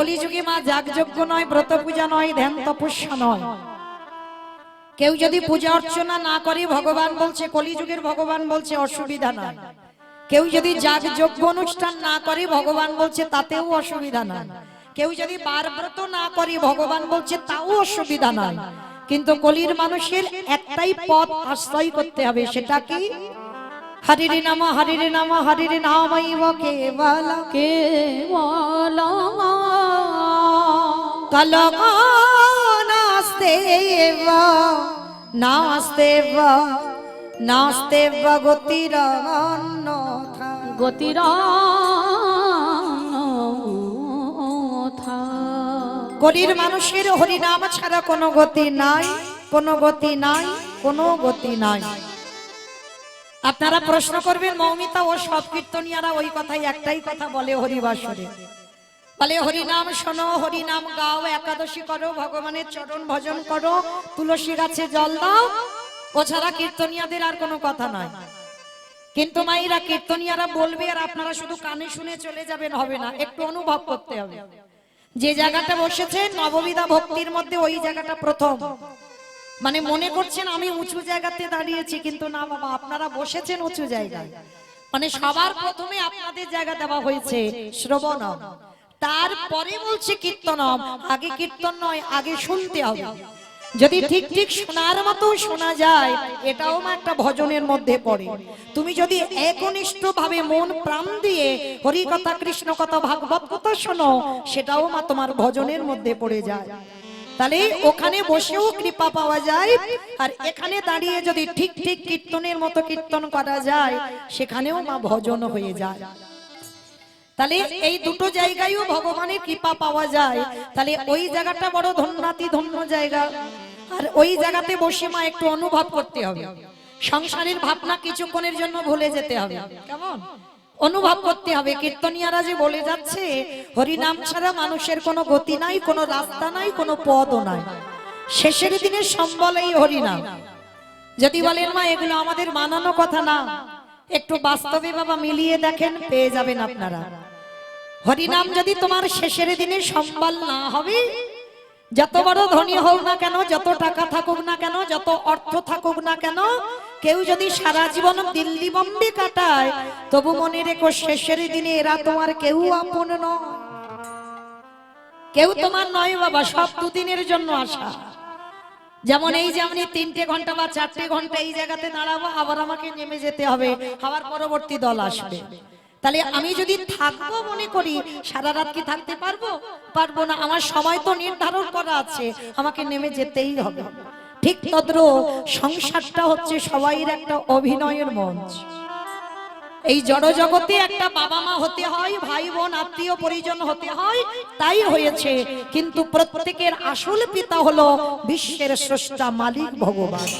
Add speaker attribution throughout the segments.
Speaker 1: কলিযুগে মা যাগযজ্ঞ নয়, ব্রত পূজা নয়, ধ্যান তপস্যা নয়। কেউ যদি পূজা অর্চনা না করে ভগবান বলছে, কলিযুগের ভগবান বলছে অসুবিধা নাই। কেউ যদি যাগযজ্ঞ অনুষ্ঠান না করে ভগবান বলছে তাতেও অসুবিধা নাই। কেউ যদি বার ব্রত না করে ভগবান বলছে তাও অসুবিধা নাই। কিন্তু কলির মানুষের একটাই পথ আশ্রয় করতে হবে, সেটা কি? হরির নাম হরির নাম হরির নামৈব কেবল কেবল কলকা নাস্তেব নাস্তেব নাস্তেব গতির অন্যথা গতির অন্যথা। কলির মানুষের হরিনাম ছাড়া কোনো গতি নাই, কোনো গতি নাই, কোনো গতি নাই। আপনারা প্রশ্ন করবেন, মৌমিতা ও সব কীর্তনিয়ারা ওই কথাই একটাই কথা বলে হরিবাসরে, বলে হরিনাম শোনো, হরিনাম গাও, একাদশী করো, ভগবানের চরণ ভজন করো, তুলসী গাছে জল দাও। ও ছাড়া কীর্তনিয়াদের আর কোনো কথা নয়। কিন্তু মাইরা কীর্তনিয়ারা বলবে আর আপনারা শুধু কানে শুনে চলে যাবেন হবে না, একটু অনুভব করতে হবে। যে জায়গাটা বসেছে নববিধা ভক্তির মধ্যে ওই জায়গাটা প্রথম। মানে মনে করছেন আমি উঁচু জায়গাতে দাঁড়িয়েছি, কিন্তু না বাবা, আপনারা বসেছেন উঁচু জায়গায়। মানে সবার প্রথমে আপনাদের জায়গা দেওয়া হয়েছে শ্রবণম, তারপরে বলছে কীর্তনম। আগে কীর্তন নয়, আগে শুনতে হবে। যদি ঠিক ঠিক শোনার মতো শোনা যায়, এটাও একটা ভজনের মধ্যে পড়ে। তুমি যদি একনিষ্ঠ ভাবে মন প্রাণ দিয়ে হরি কথা, কৃষ্ণ কথা, ভাগবত কথা শোনো, সেটাও মা তোমার ভজনের মধ্যে পড়ে যায়। তাহলে ওখানে বসেও কৃপা পাওয়া যায়, আর এখানে দাঁড়িয়ে যদি ঠিক ঠিক কীর্তনের মতো কীর্তন করা যায়, সেখানেও মা ভজন হয়ে যায়। তাহলে এই দুটো জায়গায়ও ভগবানের কৃপা পাওয়া যায়। তাহলে ওই জায়গাটা বড় ধন্যাতি ধন্য জায়গা। আর ওই জায়গাতে বসে মা একটু অনুভব করতে হবে, সংসারের ভাবনা কিছুক্ষণের জন্য ভুলে যেতে হবে। কেমন অনুভব করতে হবে? কীর্তনিয়ারা যে বলে যাচ্ছে হরিনাম ছাড়া মানুষের কোনো গতি নাই, কোনো রাস্তা নাই, কোনো পথও নাই। শেষের দিনের সম্বল এই হরিনাম। যদি বলেন মা এগুলো আমাদের মানানো কথা না, একটু বাস্তবে বাবা মিলিয়ে দেখেন, পেয়ে যাবেন আপনারা। হরিনাম যদি তোমার শেষের দিনে সম্বল না হবে, যত বড় ধনী হোক না কেন, যত টাকা থাকুক না কেন, যত অর্থ থাকুক না কেন, কেউ যদি সারা জীবন দিল্লি বম্বে কাটায়, তবু মনে রেখো শেষের দিনে এরা তোমার কেউ আপন নয়, কেউ তোমার নয় বাবা। সব দুদিনের জন্য আসা। যেমন এই যে আমি 3টে ঘন্টা বা 4টে ঘন্টা এই জায়গাতে দাঁড়াবো, আবার আমাকে নেমে যেতে হবে, আবার পরবর্তী দল আসবে। তাহলে আমি যদি থাকবো মনে করি সারা রাত কি থাকতে পারবো? পারবো না। আমার সময় তো নির্ধারণ করা আছে, আমাকে নেমে যেতেই হবে। ঠিক তদ্রূপ সংসারটা হচ্ছে সবাইর একটা অভিনয়ের মঞ্চ। এই জড় জগতে একটা বাবা মা হতে হয়, ভাই বোন আত্মীয় পরিজন হতে হয়, তাই হয়েছে। কিন্তু প্রত্যেকের আসল পিতা হলো বিশ্বের স্রষ্টা মালিক ভগবান।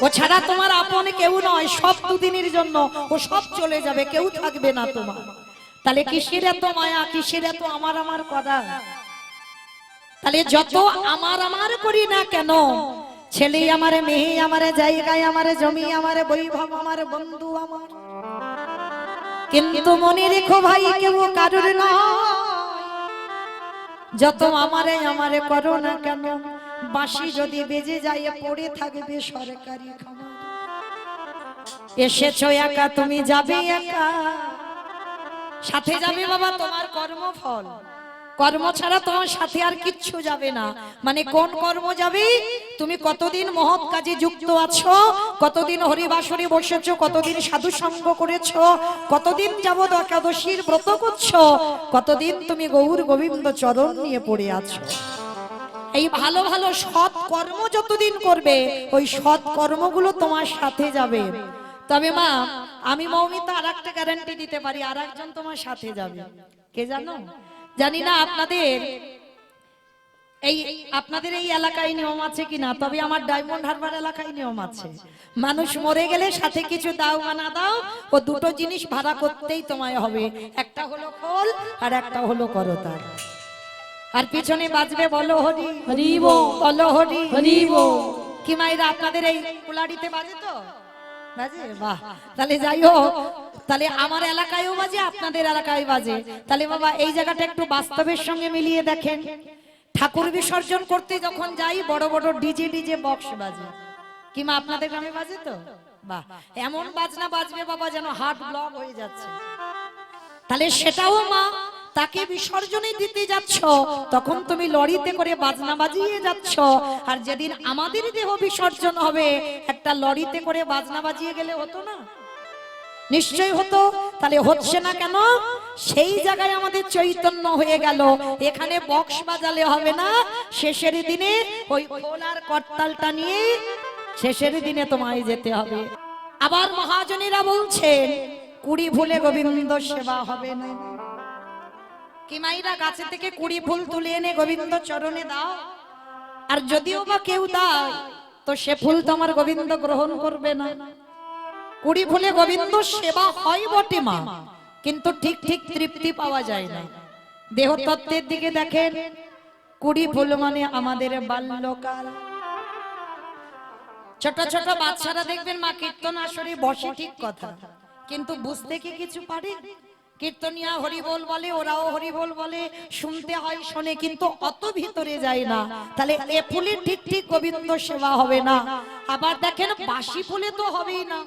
Speaker 1: ও ছাড়া তোমার আপন কেউ নয়, সব দুদিনের জন্য, ও সব চলে যাবে, কেউ থাকবে না তোমার। তাহলে কিসের এত মায়া, কিসের এত আমার আমার করা? তাহলে যত আমার আমার করি না কেন, ছেলে আমার, মেয়ে আমার, জায়গায় আমার, জমি আমার, বৈভব আমার, বন্ধু আমার, কিন্তু মনে রেখো ভাই কেউ কারুর নয়। যত আমারে আমারে করো না কেন, বাঁশি যদি বেজে যায় পড়ে থাকবে সরকারি খামার। এসেছো একা, তুমি যাবে একা, সাথে যাবে বাবা তোমার কর্মফল। কর্ম ছাড়া তোমার সাথে আর কিচ্ছু যাবে না। মানে কোন কর্ম যাবে? তুমি কতদিন মহৎ কাজে যুক্ত আছো, কতদিন হরিবাসরে বসেছো, কতদিন সাধু সঙ্গ করেছো, কতদিন যাবত একাদশীর ব্রত করছো, কতদিন তুমি গৌর গোবিন্দ চরণ নিয়ে পড়ে আছো। এই ভালো ভালো সৎ কর্ম যতদিন করবে, ওই সৎ কর্মগুলো তোমার সাথে যাবে। তবে মা আমি মৌমিতা আর একটা গ্যারান্টি দিতে পারি, আর একজন তোমার সাথে যাবে। কে জানো? জানি না আপনাদের এই এলাকায় নিয়ম আছে কিনা, তবে আমার ডায়মন্ড হারবার এলাকায় নিয়ম আছে। মানুষ মরে গেলে সাথে কিছু দাও বা না দাও, ও দুটো জিনিস ভাড়া করতেই তোমায় হবে। একটা হলো খোল আর একটা হলো করতাল। আর পিছনে বাজবে বলো হরি হরি বল, বলো হরি হরি বল। কি মাইরা আপনাদের এই কুলাড়িতে বাজে তো? বাজে? বাহ। তাহলে যাই হোক, তাহলে আমার এলাকায়ও বাজে, আপনাদের এলাকায় বাজে। তাহলে বাবা এই জায়গাটা একটু বাস্তবের সঙ্গে মিলিয়ে দেখেন। ঠাকুর বিসর্জন করতে যখন যাই বড় বড় ডিজে বক্স বাজে, কিংবা আপনাদের গ্রামে বাজে তো? বাহ, এমন বাজনা বাজবে বাবা যেন হার্ট ব্লক হয়ে যাচ্ছে। তাহলে সেটাও মা, তাকে বিসর্জনে দিতে যাচ্ছ, তখন তুমি লরিতে করে বাজনা বাজিয়ে যাচ্ছ। আর যেদিন আমাদের দেহ বিসর্জন হবে, একটা লরিতে করে বাজনা বাজিয়ে গেলে হতো না? নিশ্চয় হতো। তাহলে হচ্ছে না কেন? সেই জায়গায় আমাদের চৈতন্য হয়ে গেল। এখানে বক্স বাজালে হবে না, শেষের দিনে ওই খোলার করতালটা নিয়ে শেষের দিনে তোমায় যেতে হবে। আবার মহাজনেরা বলছেন, কুড়ি ফুলে গোবিন্দ সেবা হবে না। কি মাইরা গাছে থেকে কুড়ি ফুল তুলে এনে গোবিন্দ চরণে দাও, আর যদিও বা কেউ দাও তো সে ফুল তোমার গোবিন্দ গ্রহণ করবে না। কুড়ি ফুলে গোবিন্দ সেবা হয় বটে মা, কিন্তু ঠিক ঠিক তৃপ্তি পাওয়া যায় না। দেহতত্ত্বের দিকে দেখেন, কুড়ি ফুল মানে আমাদের বাল্যকাল। ছোট ছোট বাচ্চারা দেখবেন মা কীর্তন আসরে বসে, ঠিক কথা, কিন্তু বুঝতে কি কিছু পারে? কীর্তনিয়া হরিবোল বলে, ওরাও হরিবোল বলে, শুনতে হয় শোনে, কিন্তু অত ভিতরে যায় না। তাহলে এ ফুলে ঠিক ঠিক গোবিন্দ সেবা হবে না। আবার দেখেন বাসি ফুলে তো হবেই না,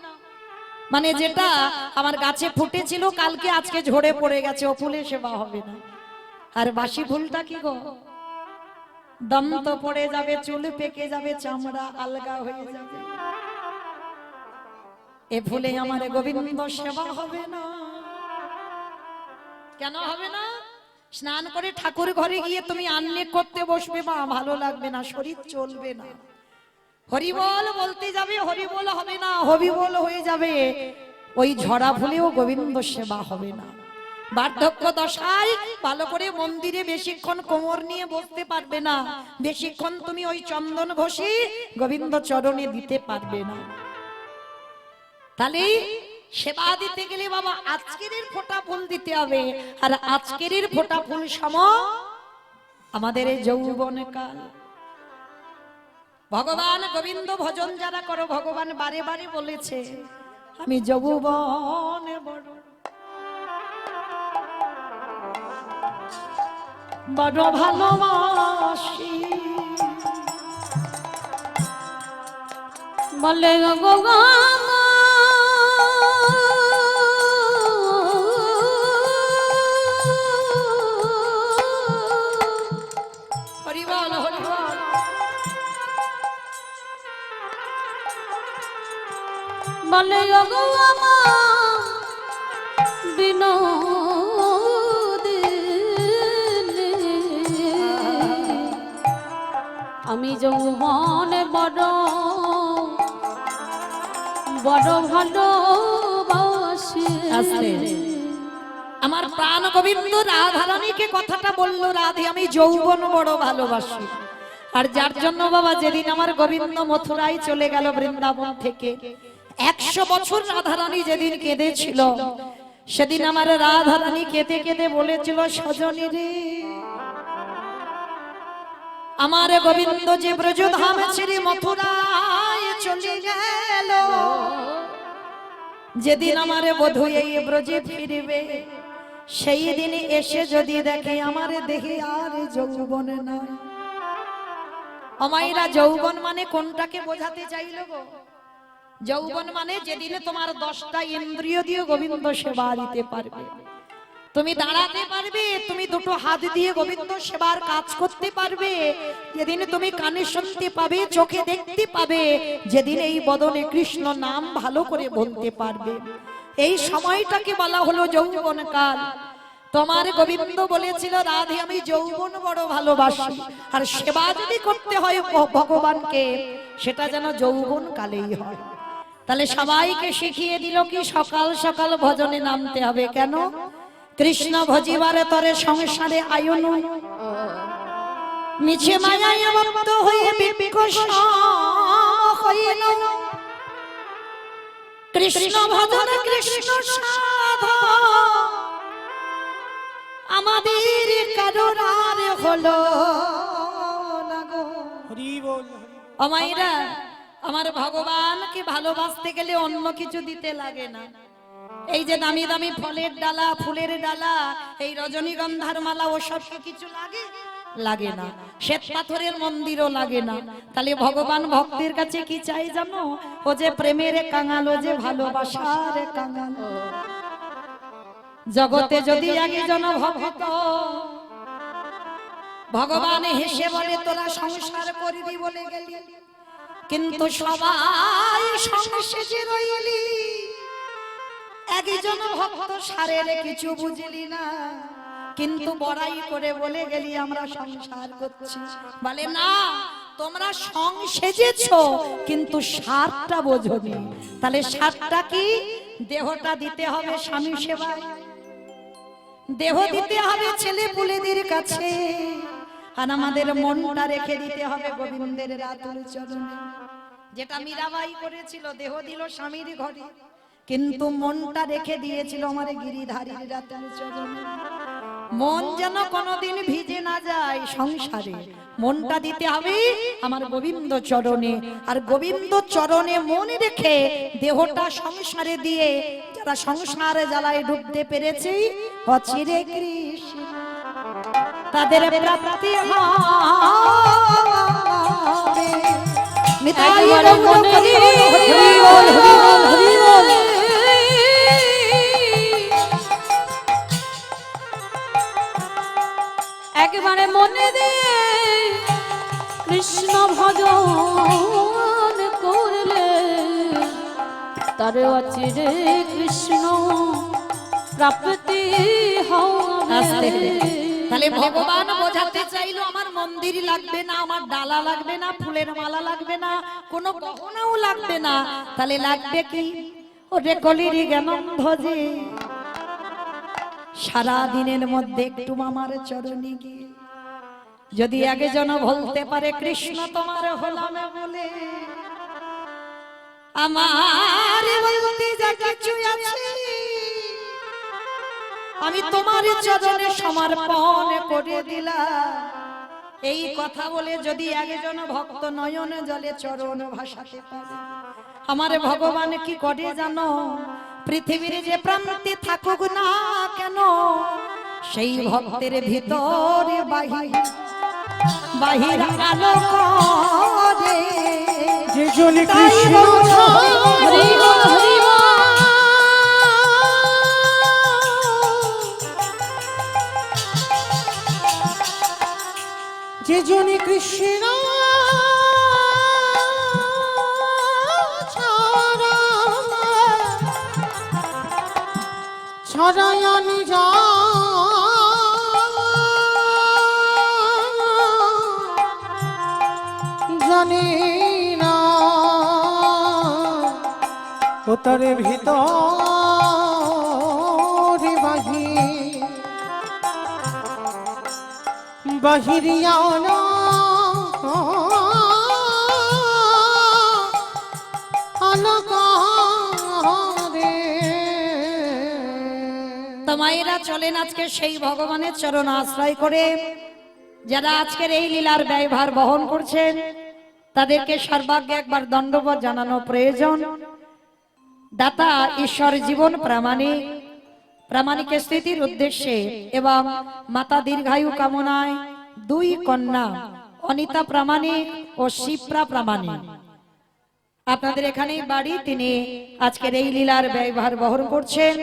Speaker 1: মানে যেটা আমার গাছে ফুটেছিল কালকে আজকে ঝরে পড়ে গেছে, ও ফুলে সেবা হবে না। আর বাসি ফুলটা কি গো, দন্ত পড়ে যাবে, চুল পেকে যাবে, চামড়া আলগা হয়ে যাবে, এ ফুলে আমার গোবিন্দ সেবা হবে না। কেন হবে না? স্নান করে ঠাকুর ঘরে গিয়ে তুমি আন্নে করতে বসবে বা ভালো লাগবে না, শরীর চলবে না। হরিবল বলতে যাবে, হরিবল হবে না, হবিবল হয়ে যাবে। ওই ঝরা ফুলেও গোবিন্দ সেবা হবে না। বার্ধক্য দশায় ভালো করে মন্দিরে বেশিক্ষণ কোমর নিয়ে বসতে পারবে না, বেশিক্ষণ তুমি ওই চন্দন ঘষে গোবিন্দ চরণে দিতে পারবে না। তাহলে সেবা দিতে গেলে বাবা আজকের ফোঁটা ফুল দিতে হবে। আর আজকের ফোঁটা ফুল সম আমাদের যৌবন কাল। ভগবান গোবিন্দ ভজন যারা করো, ভগবান বারে বারে বলেছে, আমি যৌবন বড় ভালোবাসি। বলে হরিবল হরিবল। বলে আমি যৌবনে বড় বড় ভালোবাসি। আমার প্রাণ গোবিন্দ রাধারানীকে কথাটা বললো, রাধে আমি যৌবন বড় ভালোবাসি। আর যার জন্য বাবা যেদিন আমার গোবিন্দ মথুরায় চলে গেল বৃন্দাবন থেকে, 100 বছর রাধারানী যেদিন কেঁদেছিল, সেদিন আমার রাধারানী কেঁদে কেঁদে বলেছিল, সজনী রে, আমার গোবিন্দ যে ব্রজধাম ছেড়ে মথুরায় চলে গেল, যেদিন আমার বধূ এই ব্রজে ফিরবে, সেই দিন এসে যদি দেখে আমার দেহে আর যৌবন নাই। আমাইরা যৌবন মানে কোনটাকে বোঝাতে চাইল গো? যৌবন মানে যেদিনে তোমার 10টা ইন্দ্রিয় দিয়ে গোবিন্দ সেবা দিতে পারবে, তুমি দাঁড়াতে পারবে, তুমি দুটো হাত দিয়ে গোবিন্দ সেবার কাজ করতে পারবে, যেদিন তুমি কানে শুনতে পাবে, চোখে দেখতে পাবে, যেদিন এই বদনে কৃষ্ণ নাম ভালো করে বলতে পারবে, এই সময়টাকে বলা হলো যৌবন কাল। তোমার গোবিন্দ বলেছিল, রাধে আমি যৌবন বড় ভালোবাসি। আর সেবা যদি করতে হয় ভগবানকে, সেটা যেন যৌবন কালেই হয়। তাহলে সবাইকে শিখিয়ে দিল কি, সকাল সকাল ভজনে নামতে হবে। কেন? কৃষ্ণ ভজিবারে তরে সংসারে আয়ন, মিছে মায়ায় আবদ্ধ হয়ে বিকশ হইল। কৃষ্ণ ভজন কৃষ্ণ সাধন আমাদের কারোর আর হলো না গো। ও মায়েরা, আমার ভগবানকে ভালোবাসতে গেলে অন্য কিছু দিতে লাগে না। এই যে দামি দামি ফলের ডালা, ফুলের ডালা, এই রজনীগন্ধার মালা, ওসব কিছু লাগে? লাগে না। শ্বেত পাথরের মন্দিরও লাগে না। তাহলে ভগবান ভক্তের কাছে কি চাই জানো? ও যে প্রেমের কাঙাল, ও যে ভালোবাসার কাঙাল। জগতে যদি একজন ভক্ত, ভগবান হেসে বলে তোরা সংসার করবি বলে গেলি, কিন্তু সবাই সংসারে রইলি, একজন ভক্ত সারের কিছু বুঝলি না, কিন্তু বড়াই করে বলে গেলি আমরা সংসার করছি। বলে না, তোমরা সং সেজেছো কিন্তু সারটা বোঝোনি। তাহলে সারটা কি? দেহটা দিতে হবে স্বামী সেবায়, দেহ দিতে হবে ছেলে পুলেদের কাছে, আর আমাদের মনটা রেখে দিতে হবে গোবিন্দের রাতুল চরণে। যেটা মীরাবাই করেছিল, দেহ দিল স্বামীর ঘরে, কিন্তু মনটা রেখে দিয়েছিল আমার গিরিধারীর রাতুল চরণে। মন যেন কোনোদিন ভিজে না যায় সংসারে, মনটা দিতে হবে আমার গোবিন্দ চরণে। আর গোবিন্দ চরণে মন রেখে দেহটা সংসারে দিয়ে যারা সংসারে জ্বালায় ডুবতে পেরেছে, অচিরে কৃষ্ণ তাদের প্রাপ্তি হবে। নিতাই গৌর হরি বল, হরি বল, হরি বল।
Speaker 2: একবারে মনে দে কৃষ্ণ ভজন করলে তার অচিরে কৃষ্ণ প্রাপ্তি হবে।
Speaker 1: তাহলে ভগবান বোঝাতে চাইলো আমার মন্দির লাগবে না, আমার ডালা লাগবে না, ফুলের মালা লাগবে না, কোনো গহনাও লাগবে না। তাহলে লাগবে কি? ওরে কলির জ্ঞানন্ধ যে সারা দিনের মধ্যে একটু আমার চরণে গিয়ে যদি একজন বলতে পারে কৃষ্ণ তোমার হলাম বলে, আমার বলতে যা কিছু আছে আমি তোমার চরণে সমর্পণ করে দিলাম। এই কথা বলে যদি একজন ভক্ত নয়ন জলে চরণ ভাসাতে পারে, আমার ভগবান কি করে জানো? পৃথিবীর যে প্রান্তে থাকুক না কেন, সেই ভক্তের ভিতরে বাহির বাহির আলো করে
Speaker 2: যে জলে কৃষ্ণ হরি বল, হরি বল। যে জনে কৃষ্ণ ছড়ায়নি যা জানি না, ও তার ভিতর বাহিরিয়া
Speaker 1: মায়েরা চলেন আজকে সেই ভগবানের চরণ আশ্রয় করে যারা আজকের এই লীলার ব্যয়ভার বহন করছেন, তাদেরকে সর্বাগ্যে একবার দণ্ডবত জানানো প্রয়োজন। দাতা ঈশ্বর জীবন প্রামাণিক, প্রামাণিকের স্থিতির উদ্দেশ্যে এবং মাতা দীর্ঘায়ু কামনায় দুই কন্যা অনিতা প্রামাণিক ও শিপ্রা প্রামাণিক আপনাদের এখানেই বাড়ি, তিনি আজকের এই লীলার ব্যয়ভার বহন করছেন।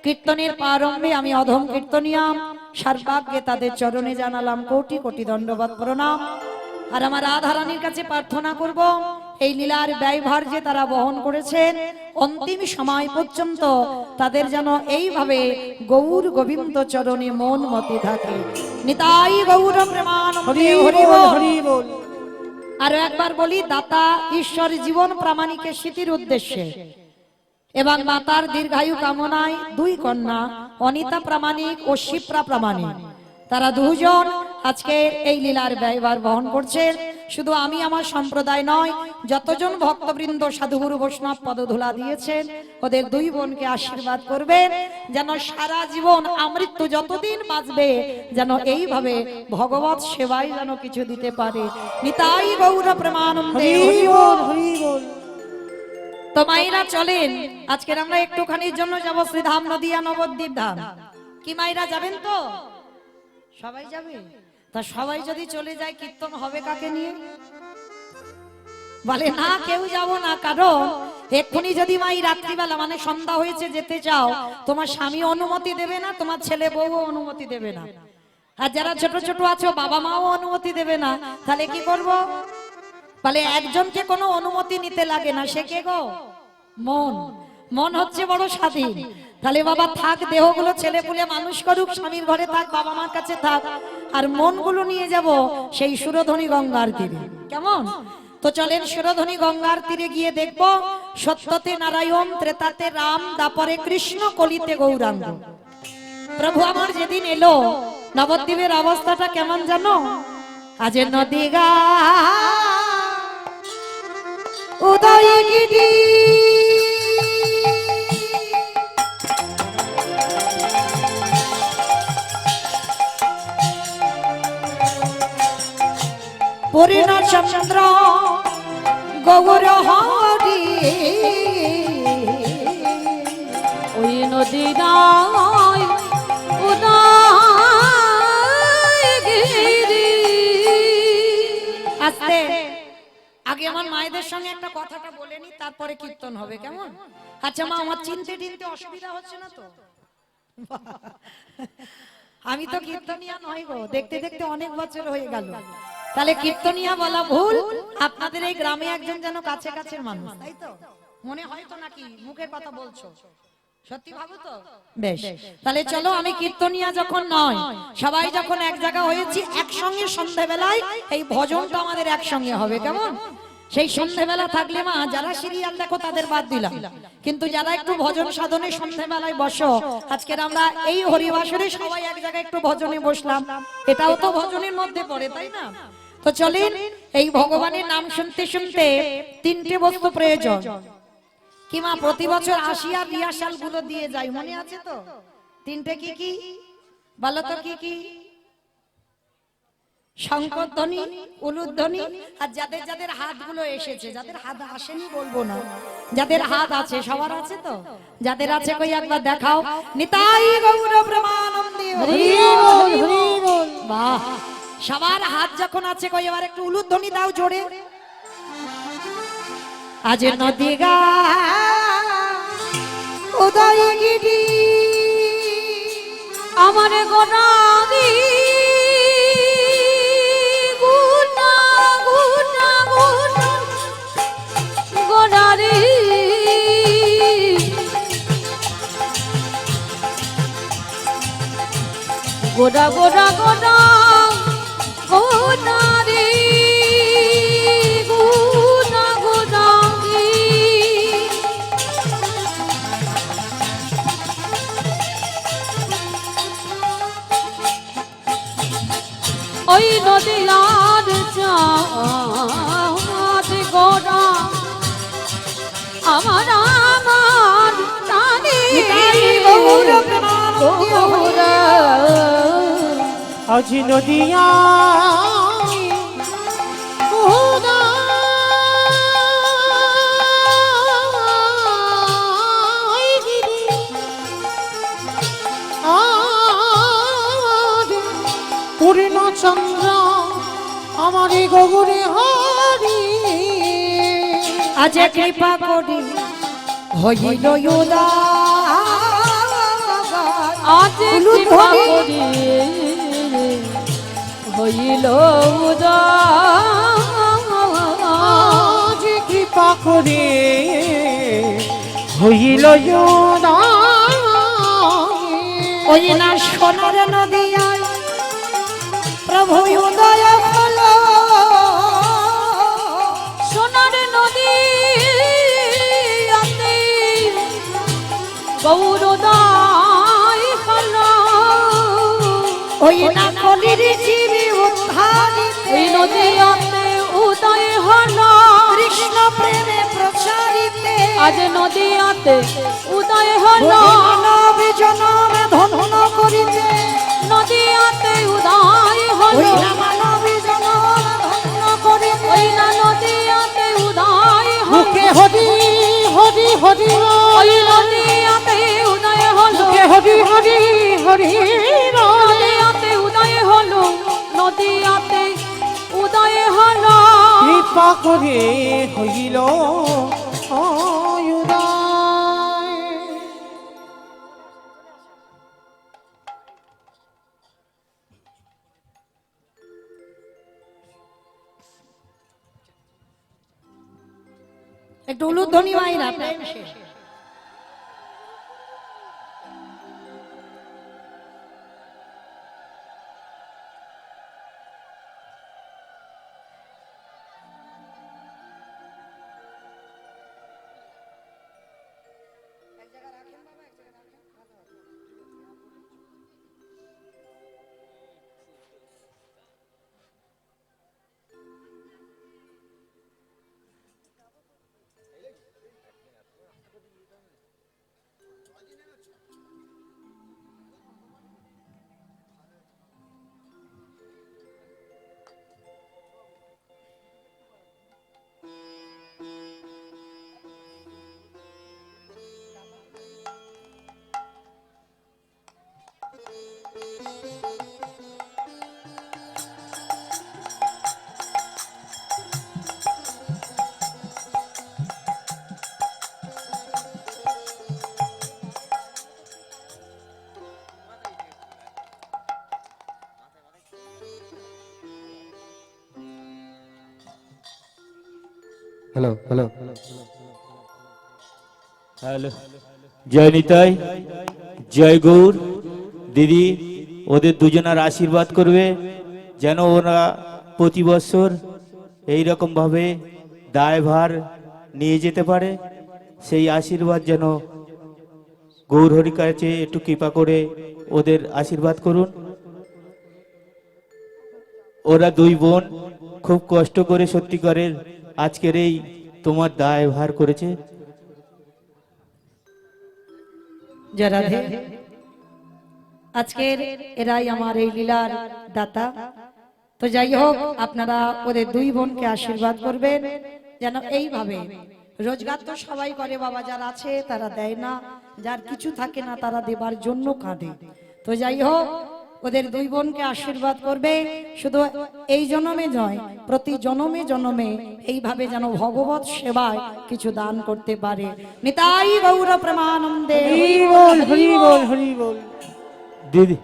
Speaker 1: কীর্তনের প্রারম্ভে আমি অধম কীর্তনিয়াম সর্বাগ্যে তাদের চরণে জানালাম কোটি কোটি দণ্ডবত প্রণাম। আর আমার রাধারানীর কাছে প্রার্থনা করব, এই লীলার ব্যয়ভার যে তারা বহন করেছেন অন্তিম সময় পর্যন্ত তাদের যেন এইভাবে গৌর গোবিন্দ চরণে মন মতে থাকে। নিতাই গৌর প্রেমানন্দে হরি বল, হরি বল। আরো একবার বলি, দাতা ঈশ্বর জীবন প্রামাণিকের স্মৃতির উদ্দেশ্যে এবং মাতার দীর্ঘায়ু কামনায় দুই কন্যা অনিতা প্রামাণিক ও শিপ্রা প্রামাণিক, তারা দুজন আজকে এই লীলার ব্যয়ভার বহন করছেন। শুধু আমি আমার সম্প্রদায় নয়, যতজন ভক্তবৃন্দ সাধুগুরু বৈষ্ণব পদধূলা দিয়েছেন ওদের দুই বোনকে আশীর্বাদ করবেন, যেন সারা জীবন আমৃত্যু যতদিন বাঁচবে যেন এইভাবে ভগবত সেবায় যেন কিছু দিতে পারে। নিতাই গৌর প্রেমানন্দে হরি বল, হরি বল। তো মাইরা চলেন, আজকের আমরা একটুখানির জন্য যাব শ্রীধাম নদিয়া নবদ্বীপ ধাম। কি মাইরা যাবেন তো? সবাই যাবে? তা সবাই যদি চলে যায় কীর্তন হবে কাকে নিয়ে? বলে না, কেউ যাব না। কারণ এক্ষুনি যদি মাই রাত্রিবেলা মানে সন্ধ্যা হয়েছে যেতে চাও, তোমার স্বামী অনুমতি দেবে না, তোমার ছেলে বউ অনুমতি দেবে না, আর যারা ছোট ছোট আছো বাবা মাও অনুমতি দেবে না। তাহলে কি করব? বলে একজনকে কোনো অনুমতি নিতে লাগে না, সে কে গো? মন। মন হচ্ছে বড় স্বাধীন। তাহলে বাবা থাক, দেহগুলো ছেলে পুলে মানুষ করুক, স্বামীর ঘরে থাক, বাবা মার কাছে থাক, আর মনগুলো নিয়ে যাব সেই সুরধনী গঙ্গার তীরে। কেমন? তো চলেন সুরধনী গঙ্গার তীরে গিয়ে দেখব সত্যতে নারায়ণ, ত্রেতাতে রাম, দাপরে কৃষ্ণ, কলিতে গৌরাঙ্গ। প্রভু আমার যেদিন এলো, নবদ্বীপের অবস্থাটা কেমন জানো? আজ নদীগা উদয়গিরি পূর্ণ চন্দ্র গৌর হরি,
Speaker 2: ওই নদী নাই উদয়গিরি।
Speaker 1: আস্তে আগে আমার মায়েদের সঙ্গে একটা কথাটা বলে নি, তারপরে কীর্তন হবে। কেমন? আচ্ছা মা, আমার চিনতে টিনতে অসুবিধা হচ্ছে না তো? আমি তো কীর্তনিয়া নই গো, দেখতে দেখতে অনেক বছর হয়ে গেল। তাহলে কীর্তনিয়া বলা ভুল। আপনাদের এই গ্রামে একজন যেন কাছে কাছের মানুষ, তাই তো মনে হয় তো? নাকি মুখের কথা বলছো? সত্যি ভাবো তো? বেশ, তাহলে চলো, আমি কীর্তনিয়া যখন নয়, সবাই যখন এক জায়গা হয়েছি, একসঙ্গে সন্ধ্যাবেলায় এই ভজনটা আমাদের একসঙ্গে হবে। কেমন? সেই সন্ধ্যাবেলা থাকলে মা, যারা সিরিয়াল দেখো তাদের বাদ দিলাম, কিন্তু যারা একটু ভজন সাধনে সন্ধ্যাবেলায় বসো, আজকের আমরা এই হরিবাসরে সবাই এক জায়গায় একটু ভজনে বসলাম, এটাও তো ভজনের মধ্যে পড়ে, তাই না? তো চলেন, এই ভগবানের নাম শুনতে শুনতে তিনটে বস্তু প্রয়োজন। কি মা, প্রতি বছর আসি আর রিহার্সাল গুলো দিয়ে যাই, মনে আছে তো? তিনটে কি কি বলো তো? কি কি? শঙ্করধ্বনি, উলুধ্বনি, আর যাদের যাদের হাতগুলো এসেছে, যাদের হাত আসেনি বলবো না, যাদের হাত আছে, সবার আছে তো? যাদের আছে কই একবার দেখাও। নিতাই গৌর প্রেমানন্দে হরি বল, হরি বল। বাহ, সবার হাত যখন আছে কই এবার একটু উলুধ্বনি দাও জোরে। আজ নদীগা উদয়গিরি
Speaker 2: আমার গোনাদি গুনা গুনা গুনা গোনারি, গোনা গোনা গোনা গোনারি, গুনা গোনারি। ওই নদীর চাঁদ গোনা আমার আমার টানে
Speaker 3: আজ নদিয়া পূর্ণ চন্দ্র আমার গৌরে হরি,
Speaker 1: আজ কৃপা করি হইল উদয়,
Speaker 2: আজ কৃপা করি হইল উদয়,
Speaker 3: আজ কৃপা করে হইল
Speaker 1: ওই না সোনার নদিয়ায় প্রভু উদয় হলো,
Speaker 2: সোনার নদী গৌরোদয় হলো,
Speaker 1: ওই না কলির জীবী উদ্ধারিত,
Speaker 2: ওই নদীতে উদয় হলো,
Speaker 1: কৃষ্ণ প্রেমে প্রচারিতে,
Speaker 2: আজ নদীতে উদয় হলো,
Speaker 1: মানব জনমে ধন্য করিতে,
Speaker 2: নদীতে উদয় হলো,
Speaker 1: ওই না মানব জনমে ধন্য করিতে,
Speaker 2: ওই না নদীতে উদয় হলো,
Speaker 3: মুখে হরি হরি হরি হরি রাধে
Speaker 2: নদিয়াতে উদয় হলো, নদিয়াতে উদয় হলো।
Speaker 3: কৃপা করে হইল উদয়।
Speaker 1: একটু উলুধ্বনি মাইরা প্রেম সে।
Speaker 4: হ্যালো হ্যালো হ্যালো, জয় নিতাই, জয় গৌর। দিদি ওদের দুজনের আশীর্বাদ করবে যেন ওরা প্রতি বছর এইরকম ভাবে দায়ভার নিয়ে যেতে পারে। সেই আশীর্বাদ যেন গৌর হরির কাছে একটু কৃপা করে ওদের আশীর্বাদ করুন। ওরা দুই বোন খুব কষ্ট করে সত্যিকারের আজকের এই তোমার দায়ভার করেছে।
Speaker 1: জয় রাধে। আজকের এরাই আমার এই লীলার দাতা। তো যাই হোক, আপনারা ওদের দুই বোনকে আশীর্বাদ করবেন যেন এইভাবে, রোজগার তো সবাই করে বাবা, যার আছে তারা দেয় না, যার কিছু থাকে না তারা দেবার জন্য কাঁদে। তো যাই হোক, ওদের দুই বোনকে আশীর্বাদ করবে, শুধু এই জন্মে নয়, প্রতি জন্মে জন্মে এইভাবে যেন ভগবত সেবায় কিছু দান করতে পারে। নিতাই গৌর প্রেমানন্দে।
Speaker 3: হরি বল হরি বল হরি বল।
Speaker 4: দিদি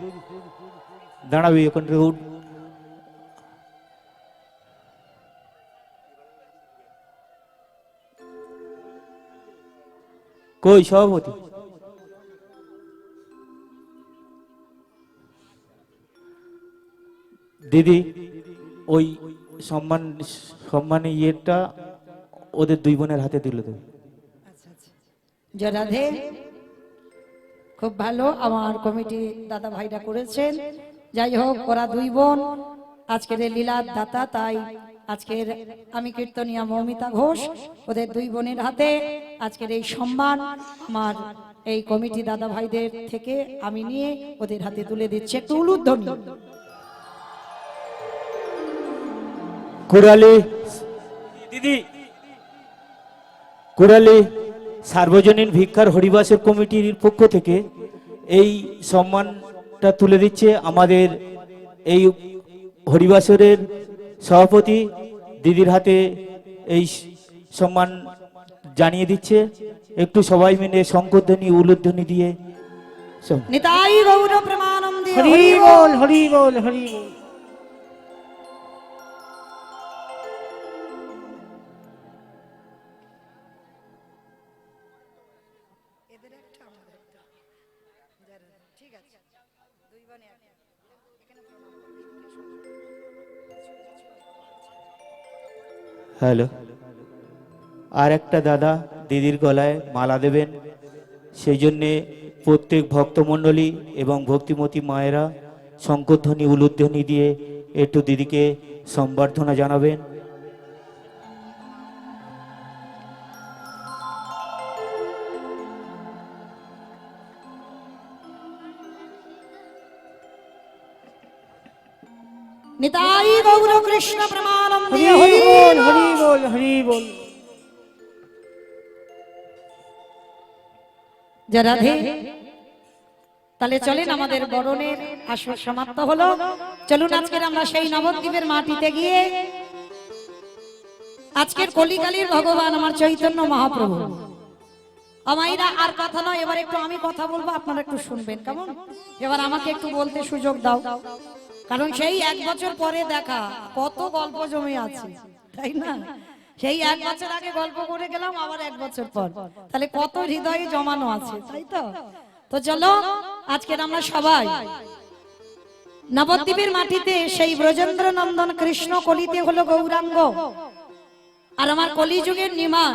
Speaker 4: দাঁড়াবি ওখান থেকে উঠ। কই সভাপতি? দিদি ওই সম্মান ইয়েটা ওদের দুই বোনের হাতে তুলে দেবে।
Speaker 1: জয় রাধে। খুব ভালো আমার কমিটি দাদা ভাইরা করেছেন। যাই হোক, ওরা দুই বোন আজকের এই লীলার দাতা, তাই আজকের আমি কীর্তনিয়া মৌমিতা ঘোষ ওদের দুই বোনের হাতে আজকের এই সম্মান আমার এই কমিটি দাদা ভাইদের থেকে আমি নিয়ে ওদের হাতে তুলে দিচ্ছি। একটু উলুধ্বনি।
Speaker 4: কুড়ালি দিদি, কুড়ালি সার্বজনীন ভিক্ষার হরিবাসের কমিটির পক্ষ থেকে এই সম্মানটা তুলে দিচ্ছে আমাদের এই হরিবাসরের সভাপতি দিদির হাতে এই সম্মান জানিয়ে দিচ্ছে। একটু সবাই মিলে শঙ্করধ্বনি উলুধ্বনি দিয়ে
Speaker 1: নিতাই গৌর প্রেমানন্দে।
Speaker 3: হরি বল হরি বল হরি বল।
Speaker 4: হ্যালো, আর একটা দাদা দিদির গলায় মালা দেবেন, সেই জন্যে প্রত্যেক ভক্তমণ্ডলী এবং ভক্তিমতী মায়েরা শঙ্করধ্বনি উলুধ্বনি দিয়ে একটু দিদিকে সম্বর্ধনা জানাবেন।
Speaker 1: নিতাই গৌর কৃষ্ণ প্রেমানন্দে।
Speaker 3: হরি বল হরি বল হরি বল।
Speaker 1: জয় রাধে। তাহলে চলেন, আমাদের বরণের আসর সমাপ্ত হলো। চলুন আজকের আমরা সেই নবদ্বীপের মাটিতে গিয়ে আজকের কলিকালীর ভগবান আমার চৈতন্য মহাপ্রভু, আমাইরা আর কথা নয়, এবার একটু আমি কথা বলবো, আপনারা একটু শুনবেন কেমন? এবার আমাকে একটু বলতে সুযোগ দাও, কারণ সেই 1 বছর পরে দেখা কত গল্প জমে আছে, তাই না? সেই 1 বছর আগে গল্প করে গেলাম, আবার 1 বছর পর, তাহলে কত হৃদয়ে জমানো আছে, তাই তো? তো চলো আজকের আমরা সবাই নবদ্বীপের মাটিতে সেই ব্রজেন্দ্র নন্দন কৃষ্ণ কলিতে হলো গৌরাঙ্গ, আর আমার কলিযুগের নিমাই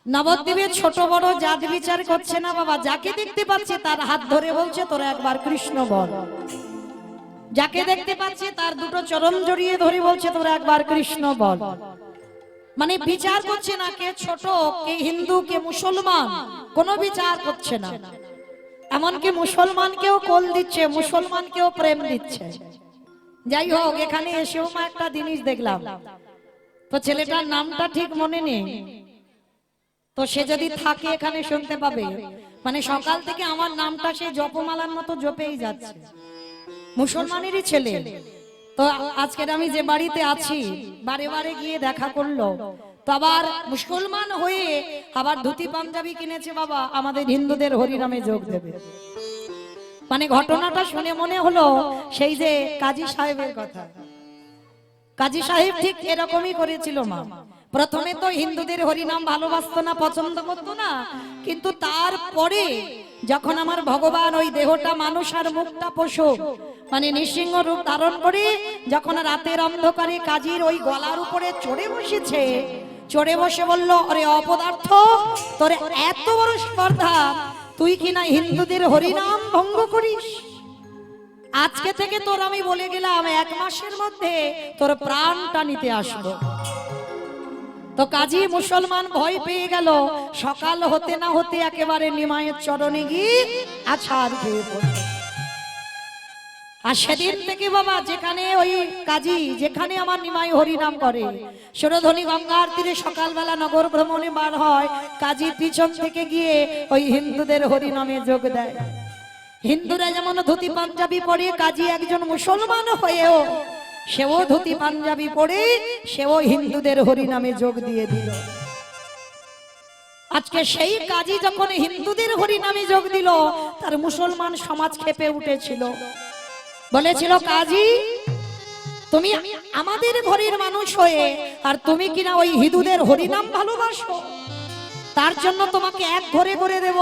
Speaker 1: নবদ্বীপের ছোট বড় জাত বিচার করছে না বাবা, যাকে দেখতে পাচ্ছে তার হাত ধরে বলছে তোরা একবার কৃষ্ণ বল, যাকে দেখতে পাচ্ছে তার দুটো চরণ জড়িয়ে ধরে বলছে তোরা একবার কৃষ্ণ বল। মানে বিচার করছে না কে ছোট, কে হিন্দু, কে মুসলমান, কোনো বিচার করছে না। এমনকি মুসলমানকেও কোল দিচ্ছে, মুসলমানকেও প্রেম দিচ্ছে। যাই হোক, এখানে এসেও মা একটা জিনিস দেখলাম, তো ছেলেটার নামটা ঠিক মনে নেই, তো সে যদি থাকে এখানে শুনতে পাবে। মানে সকাল থেকে আমার নামটা সে জপমালার মতো জপেই যাচ্ছে, মুসলমানেরই ছেলে। তো আজকের আমি যে বাড়িতে আছি বারে বারে গিয়ে দেখা করলো, তো আবার মুসলমান হয়ে আবার ধুতি পাঞ্জাবি কিনেছে বাবা, আমাদের হিন্দুদের হরিনামে যোগ দেবে। মানে ঘটনাটা শুনে মনে হলো সেই যে কাজী সাহেবের কথা। কাজী সাহেব ঠিক এরকমই করেছিল মা। প্রথমে তো হিন্দুদের হরিনাম ভালোবাসতো না, পছন্দ করতো না, কিন্তু তারপরে যখন আমার ভগবান ওই দেহটা মানুষ আর মুখটা পশু, মানে নৃসিংহ রূপ ধারণ করে যখন রাতের অন্ধকারে কাজীর ওই গলার উপরে চড়ে বসেছে, চড়ে বসে বলল, আরে অপদার্থ, তোর এত বড় স্পর্ধা, তুই কিনা হিন্দুদের হরিনাম ভঙ্গ করিস, আজকে থেকে তোর আমি বলে গেলাম 1 মাসের মধ্যে তোর প্রাণটা নিতে আসবো। তো কাজী মুসলমান ভয় পেয়ে গেল, সকাল হতে না হতে একেবারে নিমাইয়ের চরণে গিয়ে আছাড় খেয়ে পড়ল। আর সেদিন থেকে বাবা যেখানে ওই কাজী, যেখানে আমার নিমাই হরিনাম করে, সুরধনী গঙ্গার তীরে সকালবেলা নগর ভ্রমণে বার হয়, কাজী পিছন থেকে গিয়ে ওই হিন্দুদের হরিনামে যোগ দেয়। হিন্দুরা যেমন ধুতি পাঞ্জাবি পরে, কাজী একজন মুসলমান হয়েও সেও ধুতি পাঞ্জাবি পরে সেও হিন্দুদের হরিনামে যোগ দিয়ে দিল। আজকে সেই কাজী যখন হিন্দুদের হরিনামে যোগ দিল, তার মুসলমান সমাজ ক্ষেপে উঠেছিল, বলেছিল, কাজী তুমি আমাদের ঘরের মানুষ হয়ে আর তুমি কিনা ওই হিন্দুদের হরিনাম ভালোবাসো, তার জন্য তোমাকে এক ঘরে করে দেব,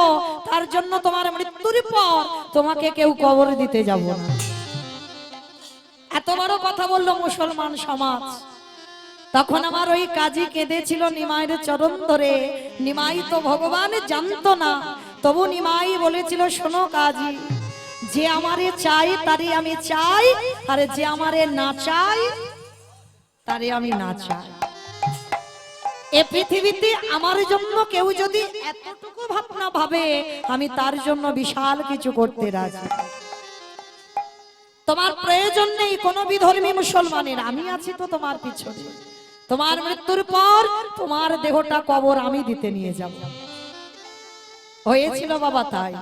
Speaker 1: তার জন্য তোমার মৃত্যুর পর তোমাকে কেউ কবর দিতে যাব না। এত বড় কথা বললো মুসলমান সমাজ। তখন আমার ওই কাজী কেঁদেছিল নিমাইয়ের চরণ ধরে। নিমাই তো ভগবান জানতো না, তবু নিমাই বলেছিল, শোনো কাজী, যে আমারে চাই তারে আমি চাই, আর যে আমারে না চাই তারে আমি না চাই। এ পৃথিবীতে আমার জন্য কেউ যদি এতটুকু ভাবনা ভাবে, আমি তার জন্য বিশাল কিছু করতে রাজি। তোমার প্রয়োজন নেই কোনো বিধর্মী মুসলমানের, আমি আছি তো তোমার পিছনে। তোমার মৃত্যুর পর তোমার দেহটা কবর আমি দিতে নিয়ে যাব। হয়েছিল বাবা তাই।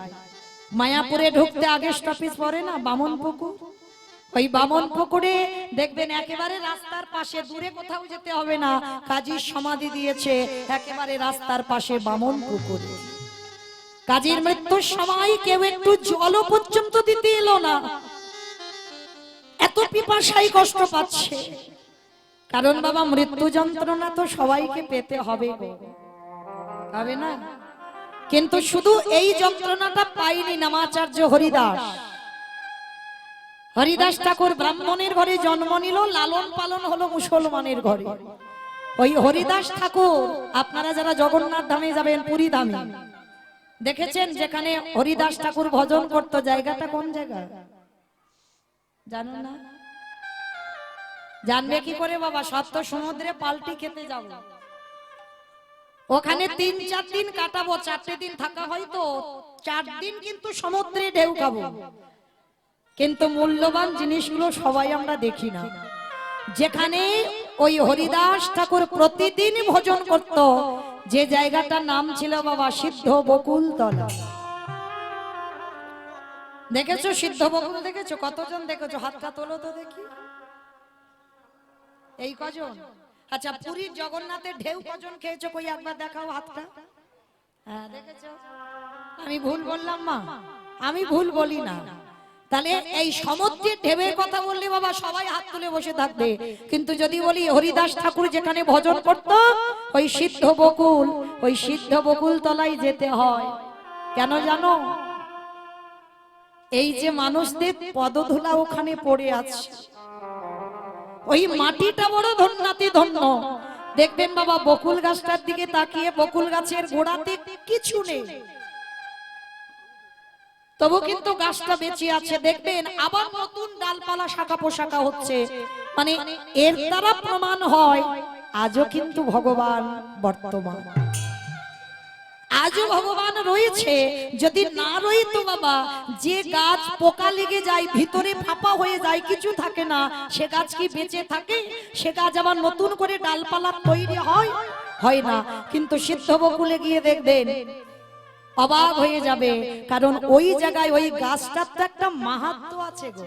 Speaker 1: মায়াপুরে ঢুকতে আগে স্টপেজ পড়ে না বামন পুকুর, ওই বামন পুকুরে দেখবেন একেবারে রাস্তার পাশে, দূরে কোথাও যেতে হবে না, কাজীর সমাধি দিয়েছে একেবারে রাস্তার পাশে বামন পুকুরে। কাজীর মৃত্যুর সময় কেউ একটু জল পর্যন্ত দিতে এলো না, এত পিপাসায় কষ্ট পাচ্ছে। কারণ বাবা মৃত্যু যন্ত্রণা তো সবাইকে পেতে হবে, হবে না? কিন্তু শুধু এই যন্ত্রণাটা পাইনি নামাচার্য হরিদাস। হরিদাস ঠাকুর ব্রাহ্মণের ঘরে জন্ম নিল, লালন পালন হলো মুসলমানের ঘরে। ওই হরিদাস ঠাকুর, আপনারা যারা জগন্নাথ ধামে যাবেন, পুরী ধামে দেখেছেন যেখানে হরিদাস ঠাকুর ভজন করতো, জায়গাটা কোন জায়গা জানো না? জানবে কি করে বাবা? সপ্ত সমুদ্রে পাল্টি খেতে যাব, ওখানে 3-4 দিন কাটাবো, 4টে দিন থাকা হয়তো 4 দিন কিন্তু সমুদ্রে ঢেউ খাবো। কিন্তু মূল্যবান জিনিসগুলো সবাই আমরা দেখি না। যেখানে ওই হরিদাস ঠাকুর প্রতিদিন ভজন করত, যে জায়গাটার নাম ছিল বাবা সিদ্ধ বকুলতলা। দেখেছো সিদ্ধ বকুল দেখেছো? কতজন দেখেছো? হাতটা তোলো তো দেখি। এই কজন? আচ্ছা, পুরীর জগন্নাথের ঢেউ কজন খেয়েছো? কই একবার দেখাও হাতটা। হ্যাঁ, দেখেছো? আমি ভুল বললাম মা? আমি ভুল বলি না। তাহলে এই সমুদ্রের ঢেউয়ের কথা বললে বাবা সবাই হাত তুলে বসে থাকবে, কিন্তু যদি বলি হরিদাস ঠাকুর যেখানে ভজন করত ওই সিদ্ধ বকুল, ওই সিদ্ধ বকুল তলায় যেতে হয়। কেন জানো? এই যে মানুষদের পদধূলা ওখানে পড়ে আছে, ওই মাটিটা বড় ধন্যাতি ধন্য। দেখবেন বাবা বকুল গাছটার দিকে তাকিয়ে, বকুল গাছের গোড়াতে কিছু নেই, তবু কিন্তু গাছটা বেঁচে আছে। দেখবেন আবার নতুন ডালপালা শাখা পোশাকা হচ্ছে, মানে এর দ্বারা প্রমাণ হয় আজও কিন্তু ভগবান বর্তমান, আজও ভগবান রয়েছে। যদি না রইতো বাবা, যে গাছ পোকা লেগে যায়, ভিতরে ফাঁপা হয়ে যায়, কিছু থাকে না, সে গাছ কি বেঁচে থাকে? সে গাছ আবার নতুন করে ডালপালা তৈরি হয়? হয় না। কিন্তু সিদ্ধ বকুলে গিয়ে দেখবেন অবাক হয়ে যাবে, কারণ ওই জায়গায় ওই গাছটার তো একটা মাহাত্ম্য আছে গো।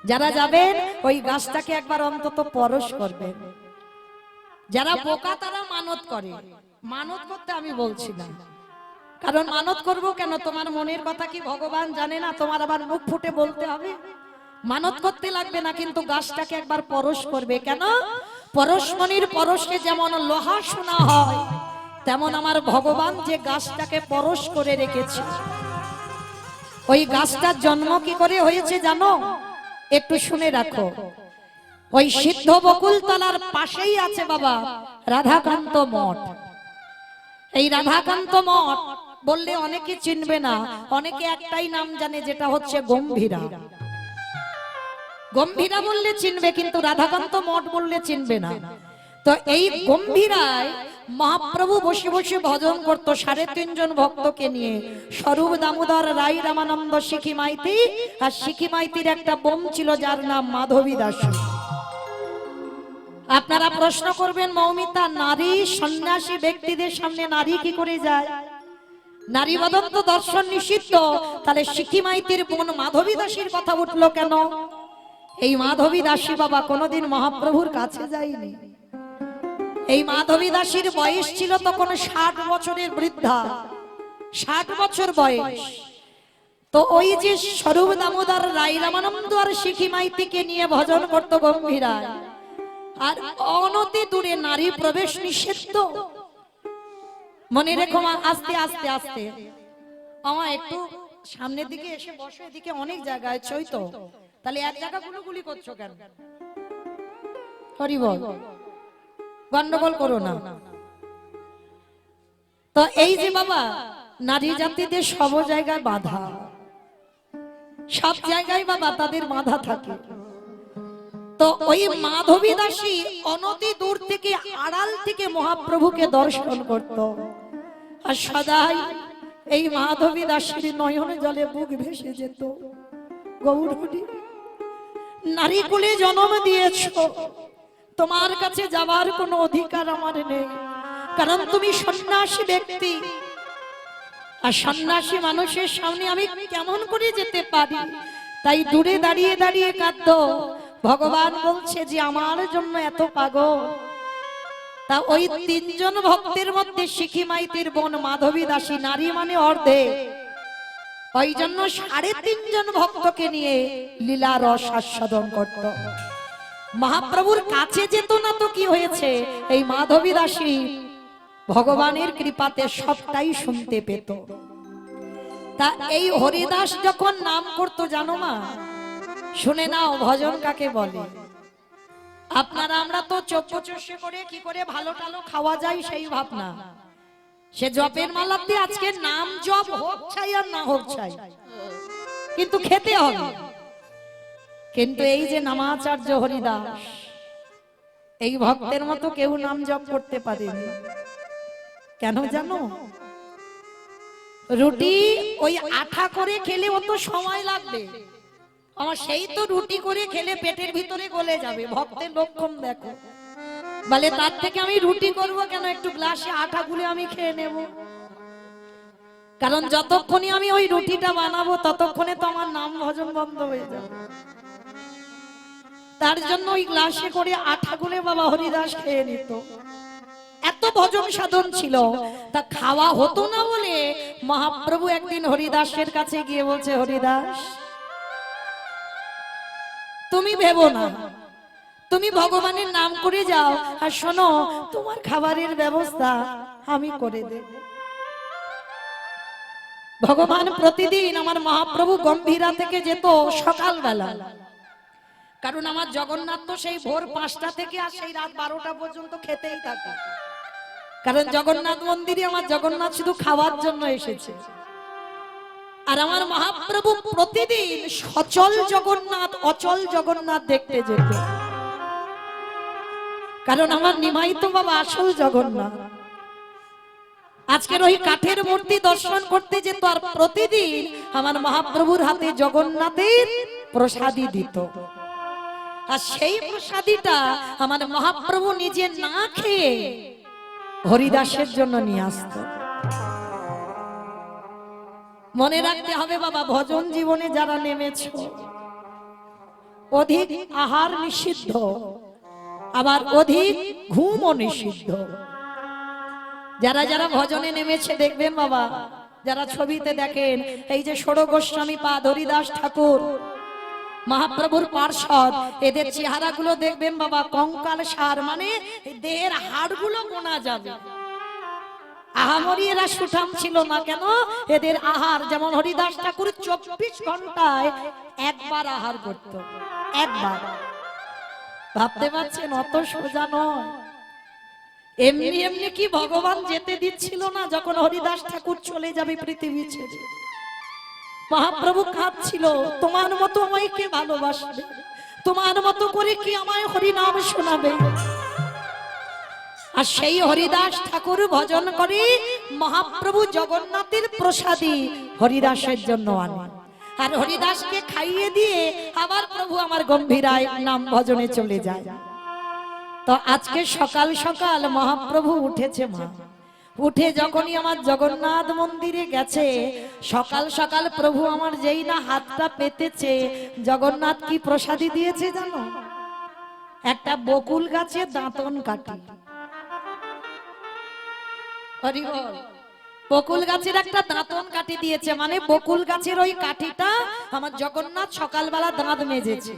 Speaker 1: যারা যাবেন ওই গাছটাকে একবার অন্তত পরশ করবেন। যারা বোকা তারা মানত করে, মানত করতে আমি বলছি না, কারণ মানত করব কেন? তোমার মনের কথা কি ভগবান জানে না? তোমার আবার মুখ ফুটে বলতে হবে? মানত করতে লাগবে না, কিন্তু গাছটাকে একবার পরশ করবে। কেন? পরশমণির পরশে যেমন লোহা সোনা হয়, তেমন আমার ভগবান যে গাছটাকে পরশ করে রেখেছে, ওই গাছটার জন্ম কি করে হয়েছে জানো? একটু শুনে রাখো। ওই সিদ্ধ বকুল তলার পাশেই আছে বাবা রাধাকান্ত মঠ। এই রাধাকান্ত মঠ বললে অনেকে চিনবে না, অনেকে একটাই নাম জানে, যেটা হচ্ছে গম্ভীরা। গম্ভীরা বললে চিনবে, কিন্তু রাধাকান্ত মঠ বললে চিনবে না। তো এই গম্ভীরায় মহাপ্রভু বসে বসে ভজন করত ৩.৫ জন ভক্তকে নিয়ে। স্বরূপ দামোদর রাই, রামানন্দ, শিখি মাইতি, আর শিখি মাইতির একটা বোন ছিল যার নাম মাধবী দাসী। আপনারা প্রশ্ন করবেন, মৌমিতা, নারী সন্ন্যাসী ব্যক্তিদের সামনে নারী কি করে যায়? নারী বদন তো দর্শন নিষিদ্ধ, তাহলে শিখি মাইতির বোন মাধবী দাসীর কথা উঠলো কেন? এই মাধবী দাসী বাবা কোনোদিন মহাপ্রভুর কাছে যায়নি। এই মাধবী দাসীর বয়স ছিল তখন ৬০ বছরের বৃদ্ধা, ৬০ বছর বয়স। তো ওই যে স্বরূপ দামোদর রাই, রামানন্দ আর শিখি মাইতিকে নিয়ে ভজন করত গম্ভীরা, আর অনতি দূরে নারী প্রবেশ নিষিদ্ধ। মনে রেখো মা, আস্তে আস্তে আস্তে আমার একটু সামনের দিকে এসে বসো, এদিকে অনেক জায়গায় চৈত, তাহলে এক জায়গা গুলি করছো কেন? হরি বল, গন্ডগোল করো না। তো এই যে বাবা নারী জাতিদের সব জায়গায় বাধা, সব জায়গায় বাবা তাদের বাধা থাকে। তো ওই মাধবী দাসী অনতি দূর থেকে আড়াল থেকে মহাপ্রভুকে দর্শন করত, আর সদাই এই মাধবী দাসীর নয়নে জলে বুক ভেসে যেত। গৌরহরি, নারী কুলে জন্ম দিয়েছ, তোমার কাছে যাবার কোনো অধিকার আমার নেই, কারণ তুমি সন্ন্যাসী ব্যক্তি, আর সন্ন্যাসী মানুষের সামনে আমি কেমন করে যেতে পারি? তাই দূরে দাঁড়িয়ে দাঁড়িয়ে কাঁদত। ভগবান বলছে যে আমার জন্য এত পাগল। তা ওই ৩ জন ভক্তের মধ্যে শিখি মাইতির বোন মাধবী দাসী, নারী মানে অর্ধেক, ওই জন্য ৩.৫ জন ভক্তকে নিয়ে লীলা রস আস্বাদন করত। মহাপ্রভুর কাছে যেত না তো কি হয়েছে? এই মাধবী দাসী ভগবানের কৃপাতে সবটাই শুনতে পেত। তা এই হরিদাস যখন নাম করতো জানো মা, শুনে নাও ভজন কাকে বলে। আপনারা আমরা তো চোখে করে কি করে ভালো টালো খাওয়া যায় সেই ভাবনা, সে জপের মালাতে আজকে নাম জপ হোক চাই আর না হোক চাই, কিন্তু খেতে হবে। কিন্তু এই যে নামাচার্য হরিদাস, এই ভক্তের মতো কেউ নাম জপ করতে পারেনি। কেন জানো? রুটি ওই আঠা করে খেলে অত সময় লাগবে, আমার সেই তো রুটি করে খেলে পেটের ভিতরে গলে যাবে। ভক্তের লক্ষণ দেখো, বলে তার থেকে আমি রুটি করব কেন, একটু গ্লাসে আঠা গুলে আমি খেয়ে নেব। কারণ যতক্ষণে আমি ওই রুটিটা বানাবো ততক্ষণে তো আমার নাম ভজন বন্ধ হয়ে যাবে। তার জন্য ওই গ্লাসে করে আটা গুলে বাবা হরিদাস খেয়ে নিত। এত ভজন সাধন ছিল, তা খাওয়া হতো না বলে মহাপ্রভু একদিন হরিদাসের কাছে গিয়ে বলছে, হরিদাস তুমি ভেবো না, তুমি ভগবানের নাম করে যাও, আর শোনো তোমার খাবারের ব্যবস্থা আমি করে দেব। ভগবান প্রতিদিন আমার মহাপ্রভু গম্ভীরা থেকে যেত সকালবেলা, কারণ আমার জগন্নাথ তো সেই ভোর 5টা থেকে আর সেই রাত 12টা পর্যন্ত খেতেই থাকে। কারণ জগন্নাথ মন্দিরে আমার জগন্নাথ শুধু খাওয়ার জন্য এসেছে। আর আমার মহাপ্রভু প্রতিদিন সচল জগন্নাথ অচল জগন্নাথ দেখতে যেত, কারণ আমার নিমাই তো বাবা আসল জগন্নাথ। আজকের ওই কাঠের মূর্তি দর্শন করতে যেত, আর প্রতিদিন আমার মহাপ্রভুর হাতে জগন্নাথের প্রসাদী দিত। আর সেই প্রসাদীটা আমার মহাপ্রভু নিজে না খেয়ে হরিদাসের জন্য নিয়ে আসত। মনে রাখতে হবে বাবা, ভজন জীবনে যারা নেমেছ, অধিক আহার নিষিদ্ধ, আবার অধিক ঘুমও নিষিদ্ধ। যারা যারা ভজনে নেমেছে দেখবেন বাবা, যারা ছবিতে দেখেন এই যে ষোড় গোস্বামী পাদ, হরিদাস ঠাকুর, মহাপ্রভুর পার্ষদ, এদের চেহারাগুলো দেখবেন বাবা কঙ্কাল সার, মানে দেহের হাড়গুলো গোনা যাবে। আহামরি এরা সুঠাম ছিল না কেন, এদের আহার যেমন হরিদাস ঠাকুর 24 ঘন্টায় একবার আহার করত, একবার। ভাবতে পারছেন অত সোজা নয়। এমনি এমনি কি ভগবান যেতে দিচ্ছিল না যখন হরিদাস ঠাকুর চলে যাবে পৃথিবী ছেড়ে? মহাপ্রভু কাঁদছিল, তোমার মতো আমায় কে ভালোবাসবে, তোমার মতো করে কি আমায় হরিনাম শোনাবে? আর সেই হরিদাস ঠাকুর ভজন করে মহাপ্রভু জগন্নাথের প্রসাদী হরিদাসের জন্য আনে, আর হরিদাসকে খাইয়ে দিয়ে আবার প্রভু আমার গম্ভীরায় নাম ভজনে চলে যায়। তো আজকে সকাল সকাল মহাপ্রভু উঠেছে, মা উঠে যখনই আমার জগন্নাথ মন্দিরে গেছে, সকাল সকাল প্রভু আমার যেই না হাতটা পেতেছে, জগন্নাথ কি প্রসাদী দিয়েছে জানো? একটা বকুল গাছে দাঁতন কাঠি। হরি বল। বকুল গাছের একটা দাঁতন কাঠি দিয়েছে, মানে বকুল গাছের ওই কাঠিটা আমার জগন্নাথ সকালবেলা দাঁত মেজেছে,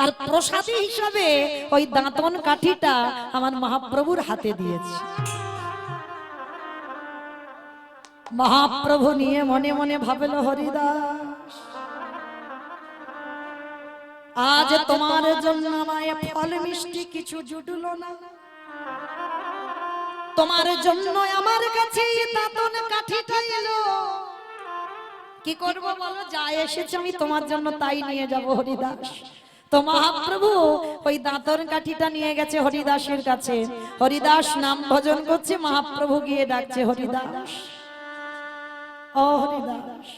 Speaker 1: আর প্রসাদী হিসাবে ওই দাঁতন কাঠিটা আমার মহাপ্রভুর হাতে দিয়েছে। মহাপ্রভু নিয়ে মনে মনে ভাবলো, হরিদাস আজ তোমার জন্য আমায় ফল মিষ্টি কিছু জুটলো না, তোমার জন্য আমার কাছে দাঁতন কাঠিটা এলো, কি করব বলো? যা এসেছে আমি তোমার জন্য তাই নিয়ে যাব হরিদাস। তো মহাপ্রভু ওই দাঁতন কাঠিটা নিয়ে গেছে হরিদাসের কাছে। হরিদাস নাম ভজন করছে, মহাপ্রভু গিয়ে ডাকছে, হরিদাস ও হরিদাস,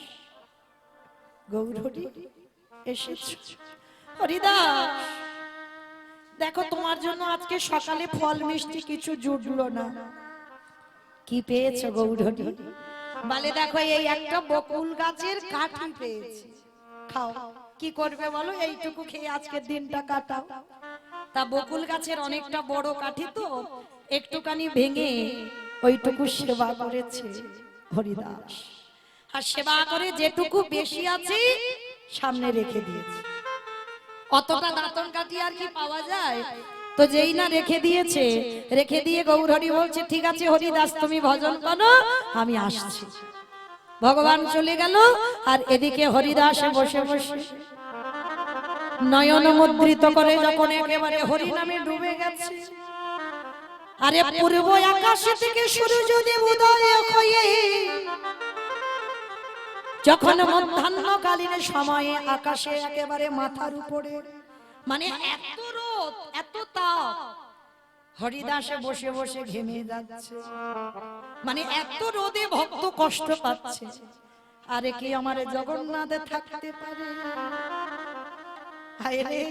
Speaker 1: গৌরহরি এসেছে। হরিদাস দেখো তোমার জন্য আজকে সকালে ফল মিষ্টি কিছু জুটলো না, কি পেয়েছো গৌরহরি? বলে দেখো এই একটা বকুল গাছের কাঠি পেয়েছি, খাও। কি করবে বলো? এইটুকু খেয়ে আজকের দিনটা কাটাও। তা বকুল গাছের অনেকটা বড় কাঠি তো একটুখানি ভেঙে ওইটুকু সেবা করেছে হরিদাস, আর সেবা করে যেটুকু বেশি আছে সামনে রেখে দিয়েছে। অতটা দাঁতন কাঠি আর কি পাওয়া যায়? তো যেই না রেখে দিয়েছে, রেখে দিয়ে গৌরহরি বলছে, ঠিক আছে হরিদাস তুমি ভজন করো, আমি আসছি। ভগবান চলে গেল, আর এদিকে হরিদাস বসে বসে নয়ন মুদ্রিত করে যখন একেবারে হরি নামে ডুবে গেছে। আরে পূর্ব আকাশ থেকে সূর্যদেব উদয় হয়ে যখন মধ্যাহ্নকালীন সময়ে আকাশে একেবারে মাথার উপরে, মানে এত রোদ এত তাপ, হরিদাসে বসে বসে ঘেমে যাচ্ছে, মানে এত রোদে ভক্ত কষ্ট পাচ্ছে। আরে কি আমার জগন্নাথে থাকতে পারে? হায় রে,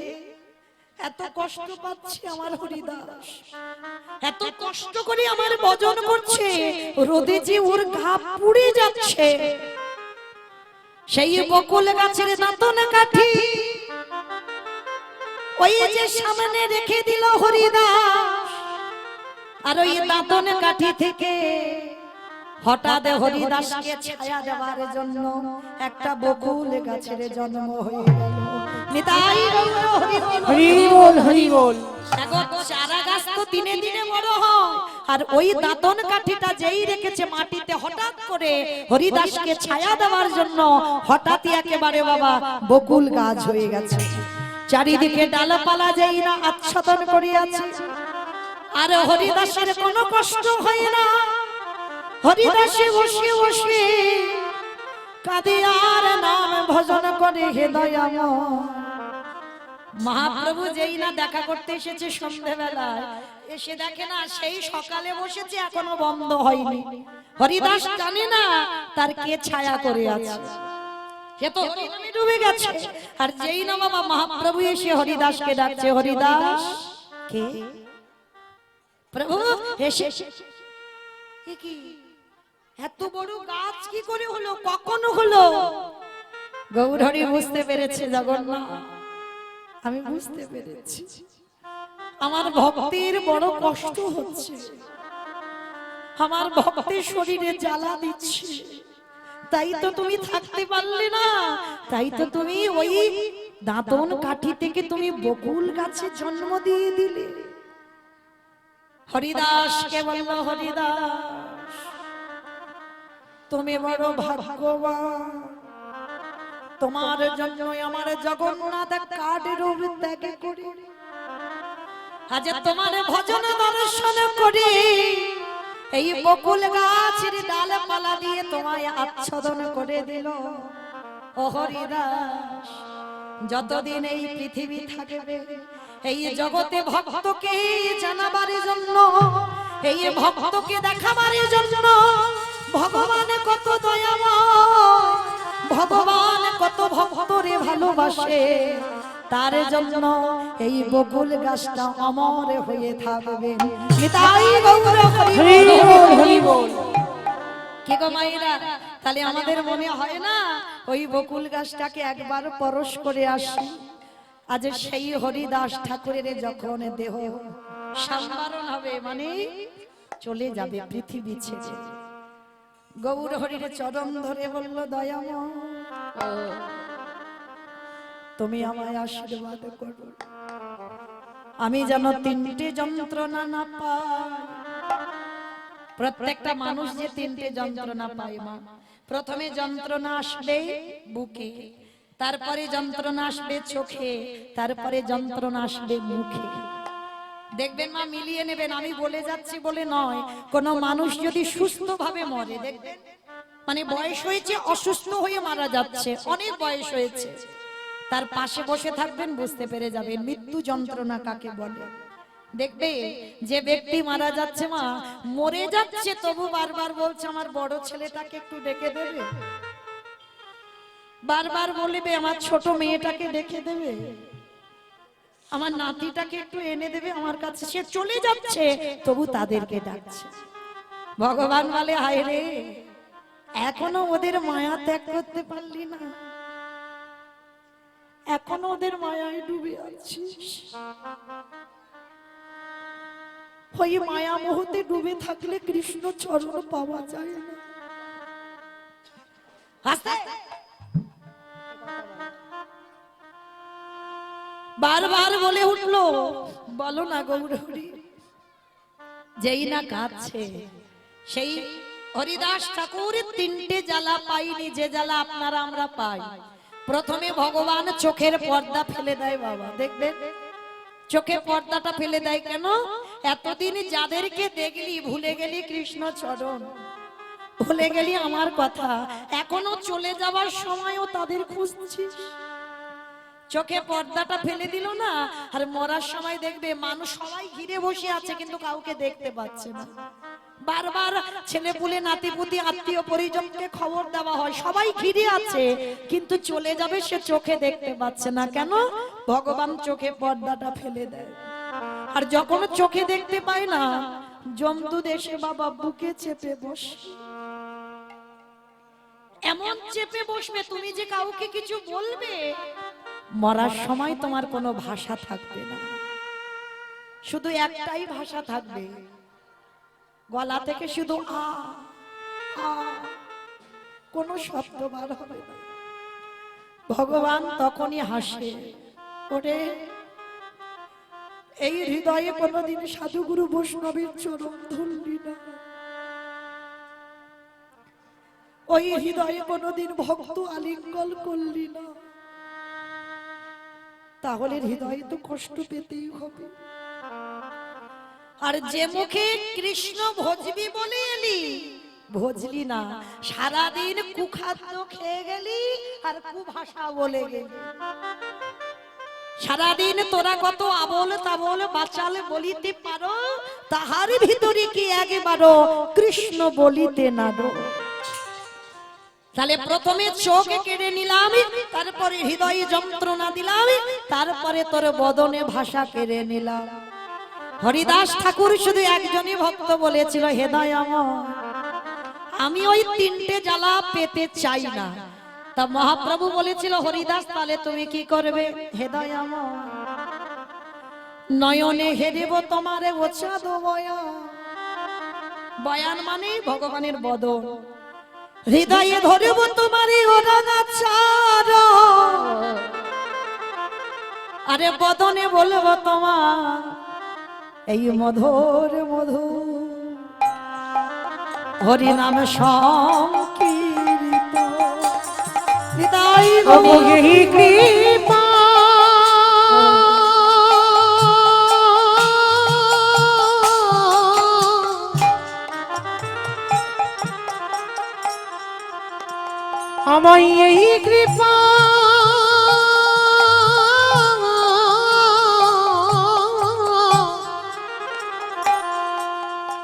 Speaker 1: এত কষ্ট পাচ্ছে আমার হরিদাস, এত কষ্ট করে আমার ভজন করছে, রোদে যে ওর ঘা পুড়ে যাচ্ছে। সেই বকুল গাছের দাঁতন কাঠি ওই যে সামনে রেখে দিল হরিদাস, আর ওই দাঁতন কাঠি থেকে হঠাৎ হরিদাসকে ছায়া দেওয়ার জন্য একটা বকুল গাছের জন্ম হয়ে গেল। নিতাই
Speaker 3: হরি বল হরি বল।
Speaker 1: এখন চারা গাছ তো দিনে দিনে বড় হয়, আর ওই দাঁতন কাঠিটা যেই রেখেছে মাটিতে, হঠাৎ করে হরিদাসকে ছায়া দেওয়ার জন্য হঠাৎই একেবারে বাবা বকুল গাছ হয়ে গেছে। চারিদিকে ডালপালা যেই না আচ্ছাদন করিয়াছে, আর হরিদাসের কোনো কষ্ট হয় না। হরিদাসে বসে বসে কাঁদে আর নাম ভজন করে হে দয়াময়। মহাপ্রভু যেই না দেখা করতে এসেছে সন্ধ্যেবেলায়, এসে দেখে না সেই সকালে বসেছে, এখনো বন্ধ হয়নি। হরিদাস জানে না তার কে ছায়া করে আছে, সে তো হরিনামে ডুবে গেছে। আর যেই না বাবা মহাপ্রভু এসে হরিদাসকে ডাকছে, হরিদাস কে? প্রভু এসে কি এত বড় গাছ কি করে হলো, কখন হলো? গৌরহরি বুঝতে পেরেছে, জগন্নাথ আমি বুঝতে পেরেছি, আমার ভক্তির বড় কষ্ট হচ্ছে, আমার ভক্তের শরীরে জ্বালা দিচ্ছে, তাই তো তুমি থাকতে পারলে না, তাই তো তুমি ওই দাঁতন কাঠি থেকে তুমি বকুল গাছে জন্ম দিয়ে দিলে। হরিদাসকে বলল, হরিদাস তুমি বড় ভাগ্যবান, তোমার জন্য আমার জগন্নাথ কাঠের ত্যাগ করে আজ তোমার ভজন দর্শন করে এই বকুল গাছের ডালপালা দিয়ে তোমায় আচ্ছাদন করে দিল। ও হরিদাস, যতদিন এই পৃথিবী থাকবে এই জগতে ভক্তকে জানাবার জন্য, এই ভক্তকে দেখাবার জন্য, ভগবান কত দয়াময়, ভগবান কত ভক্তরে ভালোবাসে, তার জন্য এই বকুল গাছটা অমর হয়ে থাকবে। নিতাই গৌর হরি বল হরি বল। কি গো মায়েরা, তাহলে আমাদের মনে হয় না ওই বকুল গাছটাকে একবার পরশ করে আসি। আজ সেই হরিদাস ঠাকুরের যখন দেহ সম্বরণ হবে, মানে চলে যাবে পৃথিবী ছেড়ে, গৌর হরির চরণ ধরে বলল, দয়াময় তুমি আমায় আশীর্বাদ করো, আমি যেন তিনটে যন্ত্রণা না পাই। প্রত্যেকটা মানুষ যে তিনটে যন্ত্রণা পায় মা, প্রথমে যন্ত্রণা আসবে বুকে, তারপরে যন্ত্রণা আসবে চোখে, তারপরে যন্ত্রণা আসবে মুখে। দেখবেন মা, মিলিয়ে নেবেন, আমি বলে যাচ্ছি বলে নয়, কোন মানুষ যদি সুস্থ ভাবে মরে, দেখবেন মানে বয়স হয়েছে অসুস্থ হয়ে মারা যাচ্ছে, অনেক বয়স হয়েছে, তার পাশে বসে থাকবেন, বুঝতে পেরে যাবেন মৃত্যু যন্ত্রণা কাকে বলে। দেখবে যে ব্যক্তি মারা যাচ্ছে মা, মরে যাচ্ছে, তবু বারবার বলছে আমার বড় ছেলেটাকে একটু ডেকে দেবে, বারবার বলবে আমার ছোট মেয়েটাকে ডেকে দেবে, আমার নাতিটাকে একটু এনে দেবে আমার কাছে, সে চলে যাচ্ছে তবু তাদেরকে ডাকছে। ভগবান বলে, হায় রে, এখনো ওদের মায়া ত্যাগ করতে পারলি না, এখনো ওদের মায়ায় ডুবে আছিস। ওই মায়া মোহতে ডুবে থাকলে কৃষ্ণ চরণ পাওয়া যায় না। বারবার বলে উঠলো, বলো না গৌরহরি। যেই না কাঁদছে, সেই হরিদাস ঠাকুর তিনটে জ্বালা পাইনি, যে জ্বালা আপনারা আমরা পাই। প্রথমে ভগবান চোখের পর্দা ফেলে দেয় বাবা, দেখবেন চোখে পর্দাটা ফেলে দেয় কেন? এতদিন যাদেরকে দেখলি ভুলে গেলি কৃষ্ণ চরণ, ভুলে গেলি আমার কথা, এখনো চলে যাবার সময়ও তাদের খুঁজছিস। চোখে পর্দাটা ফেলে দিল না, আর মরার সময় দেখবে মানুষ সবাই ঘিরে বসে আছে কিন্তু কাউকে দেখতে পাচ্ছে না। বারবার ছেলে পুলে নাতি পুতি আত্মীয় পরিজনকে খবর দেওয়া হয়, সবাই ঘিরে আছে, কিন্তু চলে যাবে সে চোখে দেখতে পাচ্ছে না। কেন? ভগবান চোখে পর্দাটা ফেলে দেয়। আর যখন চোখে দেখতে পায় না, জমদূত এসে বাবা বুকে চেপে বসে, এমন চেপে বসবে তুমি যে কাউকে কিছু বলবে, মরার সময় তোমার কোনো ভাষা থাকবে না, শুধু একটাই ভাষা থাকবে, গলা থেকে শুধু আ আ, কোনো শব্দ বার হবে না। ভগবান তখনই হাসে, ওরে এই হৃদয়ে কোনোদিন সাধুগুরু বৈষ্ণবের চরণ ধরলি না, ওই হৃদয়ে কোনোদিন ভক্ত আলিঙ্গন করলি না, তাহলে হৃদয়ে তো কষ্ট পেতেই হবে। আর যে মুখে কৃষ্ণ ভজবি বলে এলি, ভজলি না, সারাদিন কুখাদ্য খেয়ে গেলি আর কুভাষা বলে গেলি। সারাদিন তোরা কত আবল তাবল বাচাল বলিতে পারো, তাহার ভিতরে কি একবারও কৃষ্ণ বলিতে না দো। তাহলে প্রথমে চোখ কেড়ে নিলাম, তারপরে হৃদয়ে যন্ত্রণা দিলাম, তারপরে তোর বদনে ভাষা কেড়ে নিলাম। হরিদাস ঠাকুর শুধু একজনই ভক্ত বলেছিল, হেদায় আমার, আমি ওই তিনটে জ্বালা পেতে চাই না। তা মহাপ্রভু বলেছিল, হরিদাস তাহলে তুমি কি করবে? হেদায় আমার, নয়নে হেরিব তোমারে ওচাদ বয়ান। বয়ান মানে ভগবানের বদন। হৃদয়ে ধরিব তোমারে অনাচার, আরে বদনে বলবো তোমার এই মধুর মধুর হরি নাম সংকীর্ত। হৃদয়
Speaker 2: অবগেহি কৃপা আমায় এই কৃপা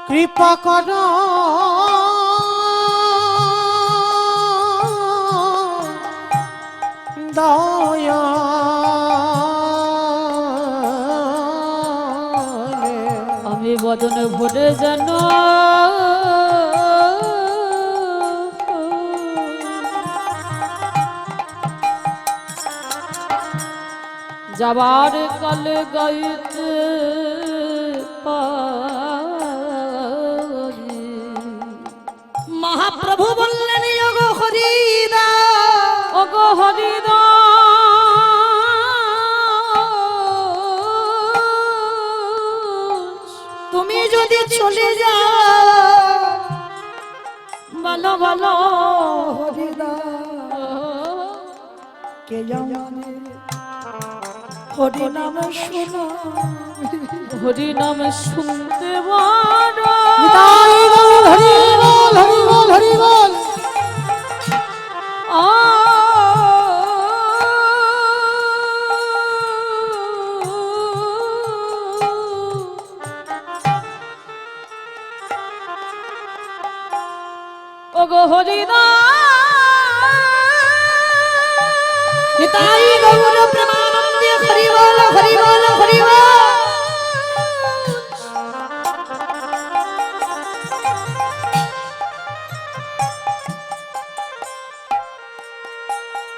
Speaker 2: কৃপা কর দয়া
Speaker 3: আমি বদনে ভরে যেন যাবার কালে গাইতে পারি।
Speaker 1: মহাপ্রভু বললেন, ওগো হরিদা,
Speaker 3: ওগো হরিদা,
Speaker 1: তুমি যদি চলে যাও, বলো বলো হরিদা, কে জানে হরি নাম শোনা,
Speaker 3: হরি নাম শুনতে বড়
Speaker 2: নিতাই গৌর হরি বল হরি বল হরি বল।
Speaker 3: আ ওগো হরিদা,
Speaker 1: নিতাই গৌর প্রেমানন্দে হরি বল হরি বল হরি বল।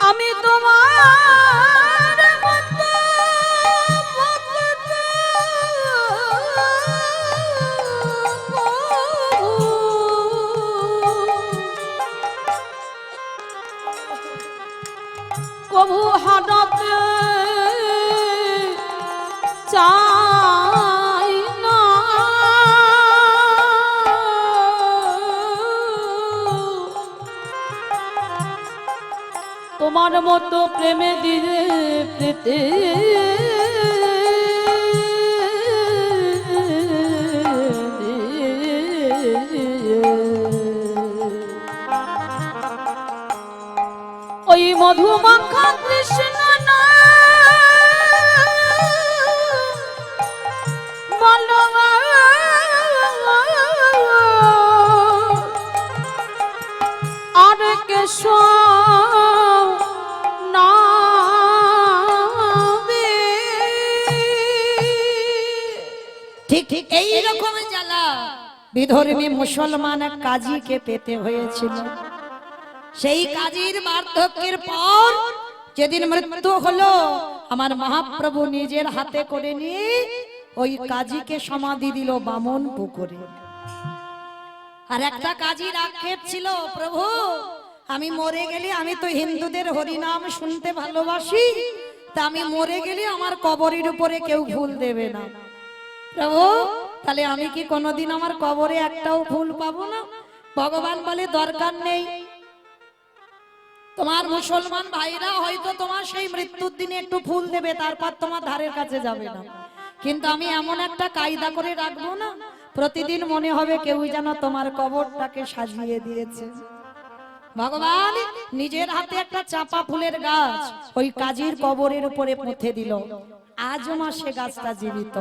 Speaker 3: আমি তোমার মতো ভক্ত কভু হারাতে চাই না। তোমার মতো প্রেমে দিয়ে পেতে ওই মধুমাখা কৃষ্ণ না বলো
Speaker 1: ঠিক ঠিক এই রকম জ্বালা বিধর্মী মুসলমান এক কাজীকে পেতে হয়েছিল। সেই কাজীর বার্ধক্যের পর যেদিন মৃত্যু হলো, আমার মহাপ্রভু নিজের হাতে করে নিয়ে ওই কাজীকে সমাধি দিল বামন পুকুরে। আর একটা কাজীর আক্ষেপ ছিল, প্রভু আমি মরে গেলে, আমি তো হিন্দুদের হরিনাম শুনতে ভালোবাসি, তা আমি মরে গেলে আমার কবরের উপরে কেউ ফুল দেবে না। প্রভু তাহলে আমি কি কোনোদিন আমার কবরে একটাও ফুল পাবো না? ভগবান বলে দরকার নেই, তোমার মুসলমান ভাইরা হয়তো তোমার সেই মৃত্যুর দিনে একটু ফুল দেবে, তারপর তোমার ধারের কাছে যাবে না, কিন্তু আমি এমন একটা কায়দা করে রাখবো না, প্রতিদিন মনে হবে কেউ যেন তোমার কবরটাকে সাজিয়ে দিয়েছে। ভগবান নিজের হাতে একটা চাপা ফুলের গাছ ওই কাজীর কবরের উপরে পুঁতে দিল। আজও মা সে গাছটা জীবিত।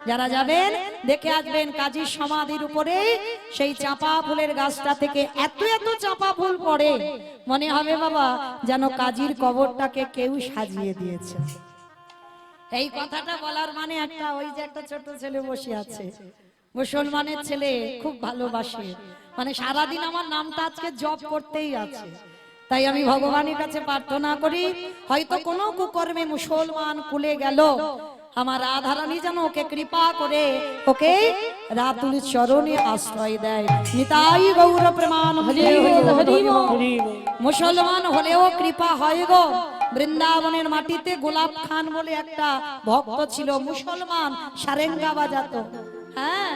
Speaker 1: যারা যাবেন দেখে আসবেন, কাজীর সমাধির উপরে সেই চাপা ফুলের গাছটা থেকে এত এত চাপা ফুল পড়ে, মনে হবে বাবা যেন কাজীর কবরটাকে কেউ সাজিয়ে দিয়েছে। এই কথাটা বলার মানে একটা, ওই যে একটা ছোট ছেলে বসে আছে, মুসলমানের ছেলে, খুব ভালোবাসে, মানে সারাদিন আমার নামটা আজকে জপ করতেই আছে। তাই আমি ভগবানের কাছে প্রার্থনা করি, হয়তো কোনো কুকর্মে মুসলমান কুলে গেল, আমার রাধারানী যেন ওকে কৃপা করে ওকে রাতুল চরণে আশ্রয় দেয়। নিতাই গৌর প্রেমান হরি হরি। মুসলমান হলেও কৃপা হয় গো। বৃন্দাবনের মাটিতে গোলাপ খান বলে একটা ভক্ত ছিল, মুসলমান, সারেঙ্গা বাজাতো। হ্যাঁ,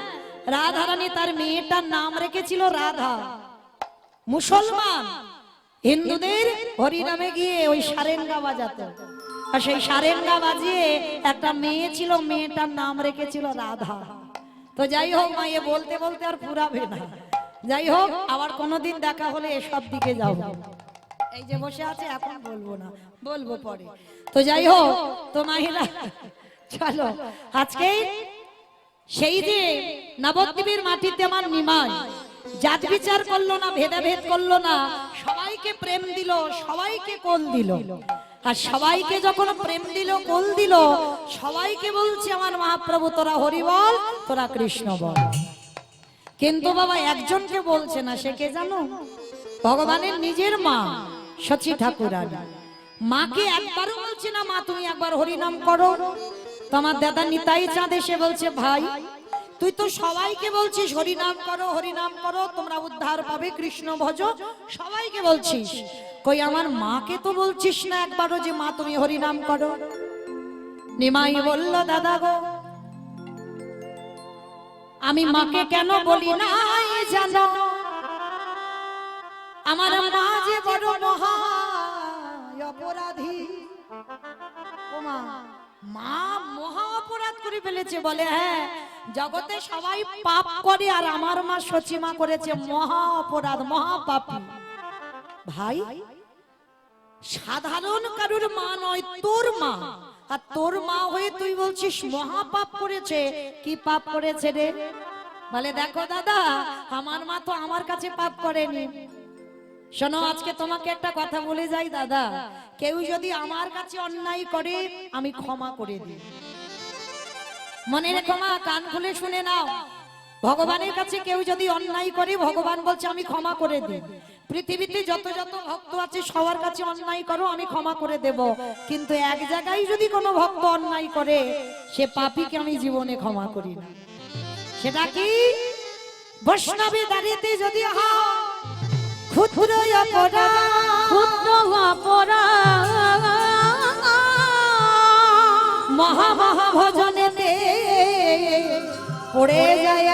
Speaker 1: রাধারানী তার মেয়েটার নাম রেখেছিল রাধা। মুসলমান হিন্দুদের হরিনামে গিয়ে ওই সারেঙ্গা বাজাতো, আর সেই সারেঙ্গা বাজিয়ে একটা মেয়ে ছিল, মেয়েটার নাম রেখেছিল রাধা। তো যাই হোক মা, এ বলতে বলতে আর পুরাবে না। যাই হোক, আবার কোনোদিন দেখা হলে এসব দিকে যাব। এই যে বসে আছে এখন বলবো না, বলবো পরে। তো যাই হোক, তো মাহিরা চলো আজকে সেই যে নবদ্বীপের মাটিতে আমার নিমাই জাত বিচার করলো না, ভেদাভেদ করলো না, সবাইকে প্রেম দিল, সবাইকে কোল দিল। আর সবাইকে যখন প্রেম দিল, কোল দিল, সবাইকে বলছে আমার মহাপ্রভু তোরা হরি বল, তোরা কৃষ্ণ বল। কিন্তু বাবা একজনকে বলছে না, সে কে জানো? ভগবানের নিজের মা সচী ঠাকুরানী। মাকে একবারও বলছে না মা তুমি একবার হরিনাম করো। তোমার দাদা নিতাই চাঁদ এসে বলছে ভাই তুই তো সবাইকে বলছিস হরিনাম করো, হরিনাম করো, তোমরা উদ্ধার পাবে, কৃষ্ণ ভজ, সবাইকে বলছিস, কই আমার মাকে তো বলছিস না একবারও যে মা তুমি হরিনাম করো। নিমাই বলল দাদা গো, আমি মাকে কেন বলি না জানো, আমার মা যে বড় মহা অপরাধী। ও মা, মা মহা অপরাধ করে ফেলেছে। বলে হ্যাঁ, জগতে সবাই পাপ করে আর আমার মা সচিমা করেছে মহা অপরাধ, মহা পাপী। ভাই সাধারণ কারুর মা নয়, তোর মা, আর তোর মা হয়ে তুই বলছিস মহা পাপ করেছে। কি পাপ করেছে রে? বলে দেখো দাদা, আমার মা তো আমার কাছে পাপ করেনি। শোনো, আজকে তোমাকে একটা কথা বলে যাই দাদা, কেউ যদি আমার কাছে অন্যায় করে আমি ক্ষমা করে দিই। মনে রেখো মা, কান খুলে শুনে নাও, ভগবানের কাছে কেউ যদি অন্যায় করে ভগবান বলছে আমি ক্ষমা করে দিই। পৃথিবীতে যত যত ভক্ত আছে সবার কাছে অন্যায় করো, আমি ক্ষমা করে দেব, কিন্তু এক জায়গায় যদি কোনো ভক্ত অন্যায় করে সে পাপীকে আমি জীবনে ক্ষমা করি না। সেটা কি? বৈষ্ণবী দাঁড়িয়ে যদি ক্ষুদ্র অপরাধ,
Speaker 3: ক্ষুদ্র অপরাধ
Speaker 1: মহা মহা ভজনেতে পড়ে যায়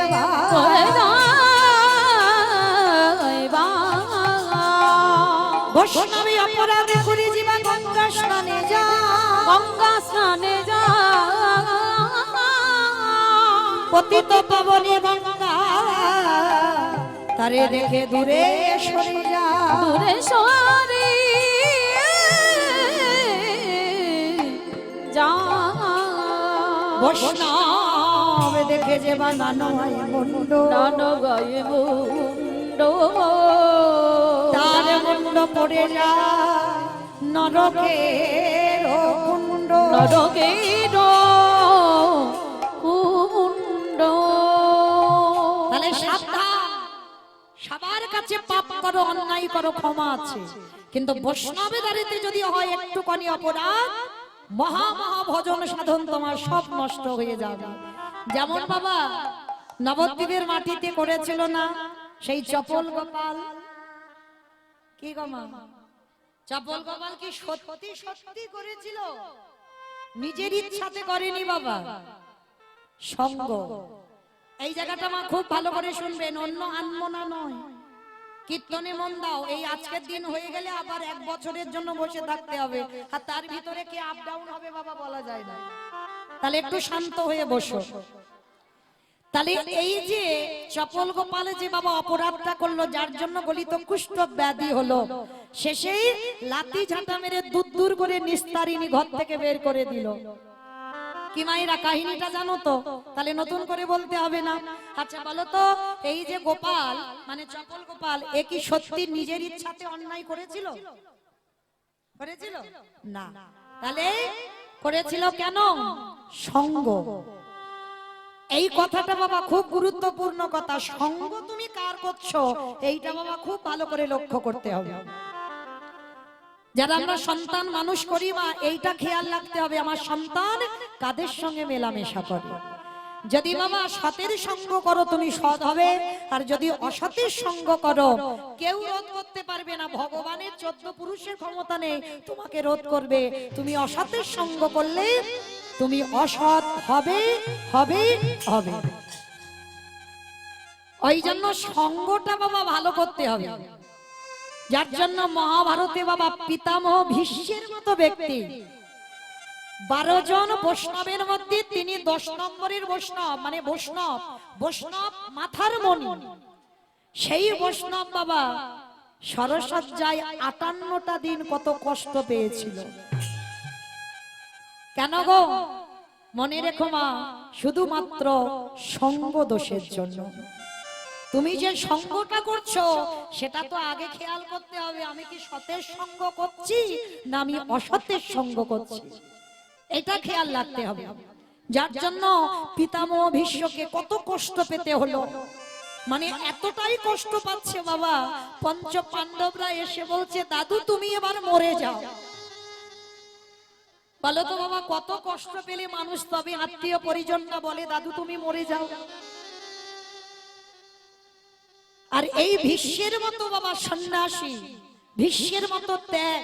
Speaker 1: বৈষ্ণবী অপরাধে করে জীবা গঙ্গা স্নানে যা,
Speaker 3: গঙ্গা স্নানে যা,
Speaker 1: পতিত পাবনী গঙ্গা তারে দেখে দূরে সরে যা,
Speaker 3: দূরে সরে যা।
Speaker 1: বৈষ্ণব দেখে যে বানানো হয় মুন্ড,
Speaker 3: নান গায়ে মুন্ড,
Speaker 1: তার মুন্ড পড়ে যায় নরকের কুণ্ড,
Speaker 3: নরকের কুণ্ড।
Speaker 1: করো অন্যায় করো ক্ষমা আছে, কিন্তু বৈষ্ণবের দাঁড়িতে যদি হয় একটুখানি অপরাধ, মহা মহা ভজন সাধন তোমার সব নষ্ট হয়ে যাবে। যেমন বাবা নবদ্বীপের মাটিতে করেছিল না সেই চপল গোপাল, কি গো মা, চপল গোপাল কি সত্যি সত্যি করেছিল? নিজের ইচ্ছাতে করেনি বাবা, সঙ্গ। এই জায়গাটা মা খুব ভালো করে শুনবেন, অন্য আনমনা নয়। কীর্তনে মন দাও, এই আজকের দিন হয়ে গেলে আবার 1 বছরের জন্য বসে থাকতে হবে, আর তার ভিতরে কি আপ ডাউন হবে বাবা বলা যায় না। তাহলে একটু শান্ত হয়ে বসো। তাহলে এই যে চপল গোপালে যে বাবা অপরাধটা করলো, যার জন্য গলিত কুষ্ঠ ব্যাধি হলো, শেষেই লাঠি ঝাঁটা মেরে দূর করে নিস্তারিণী ঘর থেকে বের করে দিল। কি মায়েরা কাহিনীটা জানো তো? তাহলে নতুন করে বলতে হবে না। আচ্ছা বলো তো, এই যে গোপাল মানে চপল গোপাল, এ কি সত্যি নিজের ইচ্ছাতে অন্যায় করেছিল? করেছিল না। তাহলে করেছিল কেন? সঙ্গ। এই কথাটা বাবা খুব গুরুত্বপূর্ণ কথা। সঙ্গ তুমি কার করছো এইটা বাবা খুব ভালো করে লক্ষ্য করতে হবে। যারা আমরা সন্তান মানুষ করি মা, এইটা খেয়াল রাখতে হবে আমার সন্তান কাদের সঙ্গে মেলামেশা করে। যদি বাবা সতের সঙ্গ করো তুমি সৎ হবে, আর যদি অসতের সঙ্গ করো কেউ রোধ করতে পারবে না। ভগবানের 14 পুরুষের ক্ষমতা নেই তোমাকে রোধ করবে। তুমি অসতের সঙ্গ করলে তুমি অসৎ হবে হবে হবে। ওই জন্য সঙ্গটা বাবা ভালো করতে হবে। যার জন্য মহাভারতে বাবা পিতামহ ভীষ্মের মতো ব্যক্তি 12 জন বৈষ্ণবের মধ্যে তিনি 10 নম্বরের বৈষ্ণব, মানে বৈষ্ণব মাথার মণি। সেই বৈষ্ণব বাবা সরসজ্জায় 58টা দিন কত কষ্ট পেয়েছিল। কেন গো? মনে রেখো মা, শুধুমাত্র সঙ্গ দোষের জন্য। তুমি যে সঙ্গটা করছো সেটা তো আগে খেয়াল করতে হবে, আমি কি সতের সঙ্গ করছি না আমি অসতের সঙ্গ করছি, এটা খেয়াল রাখতে হবে। যার জন্য পিতামহ ভীষ্মকে কত কষ্ট পেতে হলো, মানে এতটাই কষ্ট পাচ্ছে বাবা, পঞ্চ পাণ্ডবরা এসে বলছে দাদু তুমি এবার মরে যাও। বলো তো বাবা, কত কষ্ট পেলে মানুষ তবে আত্মীয় পরিজনরা বলে দাদু তুমি মরে যাও। আর এই ভীষ্মের মতো বাবা সন্ন্যাসী, ভীষ্মের মতো ত্যাগ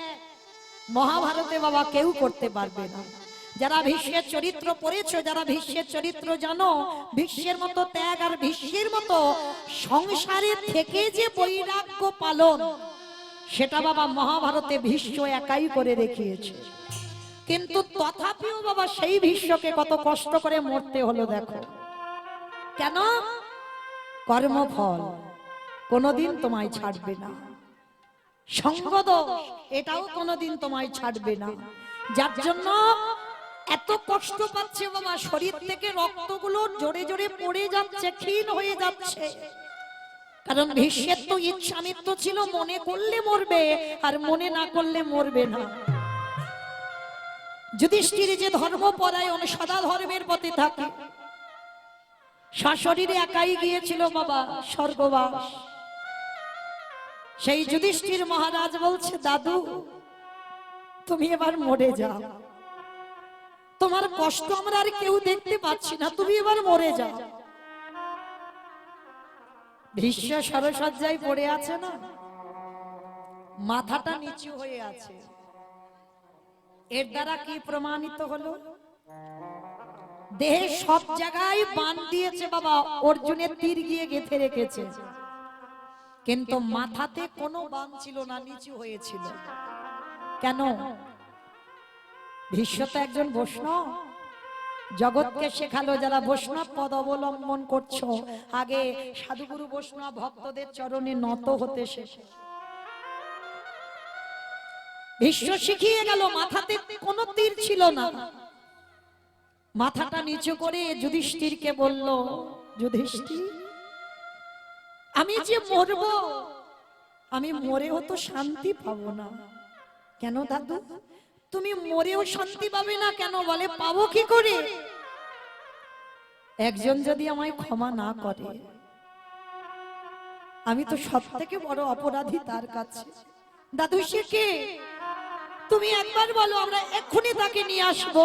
Speaker 1: মহাভারতে বাবা কেউ করতে পারবে না। যারা ভীষ্মের চরিত্র পড়েছো, যারা ভীষ্মের চরিত্র জানো, ভীষ্মের মতো ত্যাগ আর ভীষ্মের মতো সংসারে থেকে যে বৈরাগ্য পালন, সেটা বাবা মহাভারতে ভীষ্ম একাই করে দেখিয়েছে। কিন্তু তথাপিও বাবা সেই ভীষ্মকে কত কষ্ট করে মরতে হলো দেখো। কেন? কর্মফল কোনদিন তোমায় ছাড়বে না, সঙ্গদোষ এটাও কোনদিন তোমায় ছাড়বে না। যার জন্য এত কষ্ট পাচ্ছে বাবা, শরীর থেকে রক্তগুলো জোরে জোরে পড়ে যাচ্ছে, ক্ষীণ হয়ে যাচ্ছে। কারণ ভীষ্মের তো ইচ্ছামৃত্য ছিল, মনে করলে মরবে আর মনে না করলে মরবে না। যুধিষ্ঠির যে ধর্মপরায়ণ সদা ধর্মের পথে থাকে, সশরীরে একাই গিয়েছিল বাবা স্বর্গবাস। সেই যুধিষ্ঠির মহারাজ বলছে দাদু তুমি এবার মরে যাও, তোমার কষ্ট আমরা আর কেউ দেখতে পাচ্ছি না, তুমি এবার মরে যাও। ভীষ্ম সরসজ্জায় পড়ে আছে না, মাথাটা নিচু হয়ে আছে। এর দ্বারা কি প্রমাণিত হলো? দেহে সব জায়গায় বান দিয়েছে বাবা, অর্জুনের তীর গিয়ে গেঁথে রেখেছে, কিন্তু মাথাতে কোনো বান ছিল না, নিচু হয়েছিল। কেন? ভীষ্ম তো একজন বৈষ্ণব, জগৎকে শেখালো যারা বৈষ্ণব পদ অবলম্বন করছো আগে সাধুগুরু বৈষ্ণব ভক্তদের চরণে নত হতে শেখো। ভীষ্ম শিখিয়ে গেল, মাথাতে কোনো তীর ছিল না, মাথাটা নিচু করে যুধিষ্ঠিরকে বলল যুধিষ্ঠির আমি যে মরব, আমি মরেও তো শান্তি পাবো না। কেন দাদু? তুমি মরেও শান্তি পাবে না কেন? বলে পাবো কি করে? একজন যদি আমায় ক্ষমা না করে, আমি তো সব থেকে বড় অপরাধী তার কাছে। দাদু সে কে? তুমি একবার বলো, আমরা এক্ষুনি তাকে নিয়ে আসবো।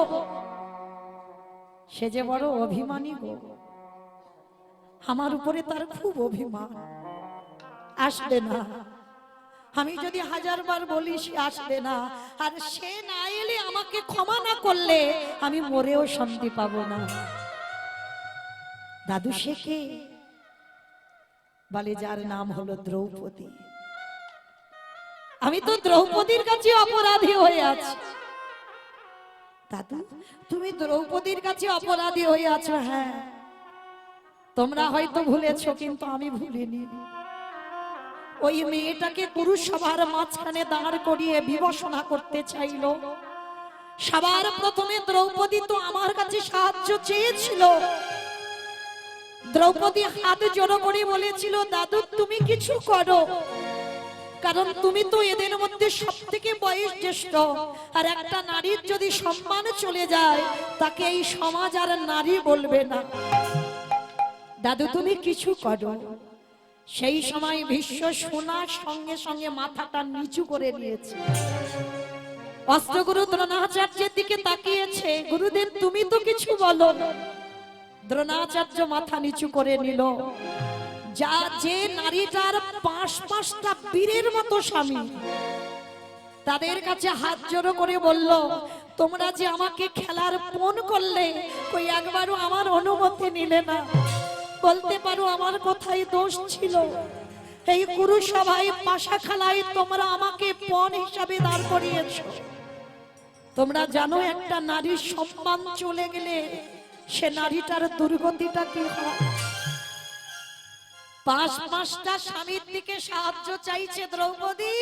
Speaker 1: সে যে বড় অভিমানী গো, আমার উপরে তার খুব অভিমান। আসবে না, আমি যদি 1000 বার বলি সে আসবে না। আর সে না এলে, আমাকে ক্ষমা না করলে আমি মরেও শান্তি পাবো না। দাদু সে কে? বলে যার নাম হলো দ্রৌপদী। আমি তো দ্রৌপদীর কাছে অপরাধী হয়ে আছি। দাদু তুমি দ্রৌপদীর কাছে অপরাধী হয়ে আছো? হ্যাঁ, তোমরা হয়তো ভুলেছো, কিন্তু আমি ভুলিনি। ওই মেয়েটাকে পুরুষ সভার মাঝখানে দাঁড় করিয়ে বিবসনা করতে চাইলো। সবার প্রথমে দ্রৌপদী তো আমার কাছে সাহায্য চেয়েছিল। দ্রৌপদী হাত জোড়ো করে বলেছিল, দাদু তুমি কিছু করো, কারণ তুমি তো এদের মধ্যে সব থেকে বয়স জ্যেষ্ঠ। আর একটা নারীর যদি সম্মান চলে যায়, তাকে এই সমাজ আর নারী বলবে না। দাদু তুমি কিছু করো। সেই সময় ভীষ্ম শোনার সঙ্গে সঙ্গে মাথাটা নিচু করে নিয়েছে। অস্ত্রগুরু দ্রোণাচার্যের দিকে তাকিয়েছে, গুরুদেব তুমি তো কিছু বলো। দ্রোণাচার্য মাথা নিচু করে নিল। যা যে নারীটার 5-5টা বীরের মতো স্বামী, তাদের কাছে হাত জোড়ো করে বলল, তোমরা যে আমাকে খেলার পণ করলে, কই একবারও আমার অনুমতি নিলে না। বলতে পারো আমার কোথায় দোষ ছিল? এই কুরু সভায় পাশা খেলায় তোমরা আমাকে পণ হিসাবে দাঁড় করিয়েছো। তোমরা জানো একটা নারীর সম্মান চলে গেলে সে নারীটার দুর্গতিটা কি হয়? 5-5টা স্বামীর দিকে সাহায্য চাইছে দ্রৌপদী।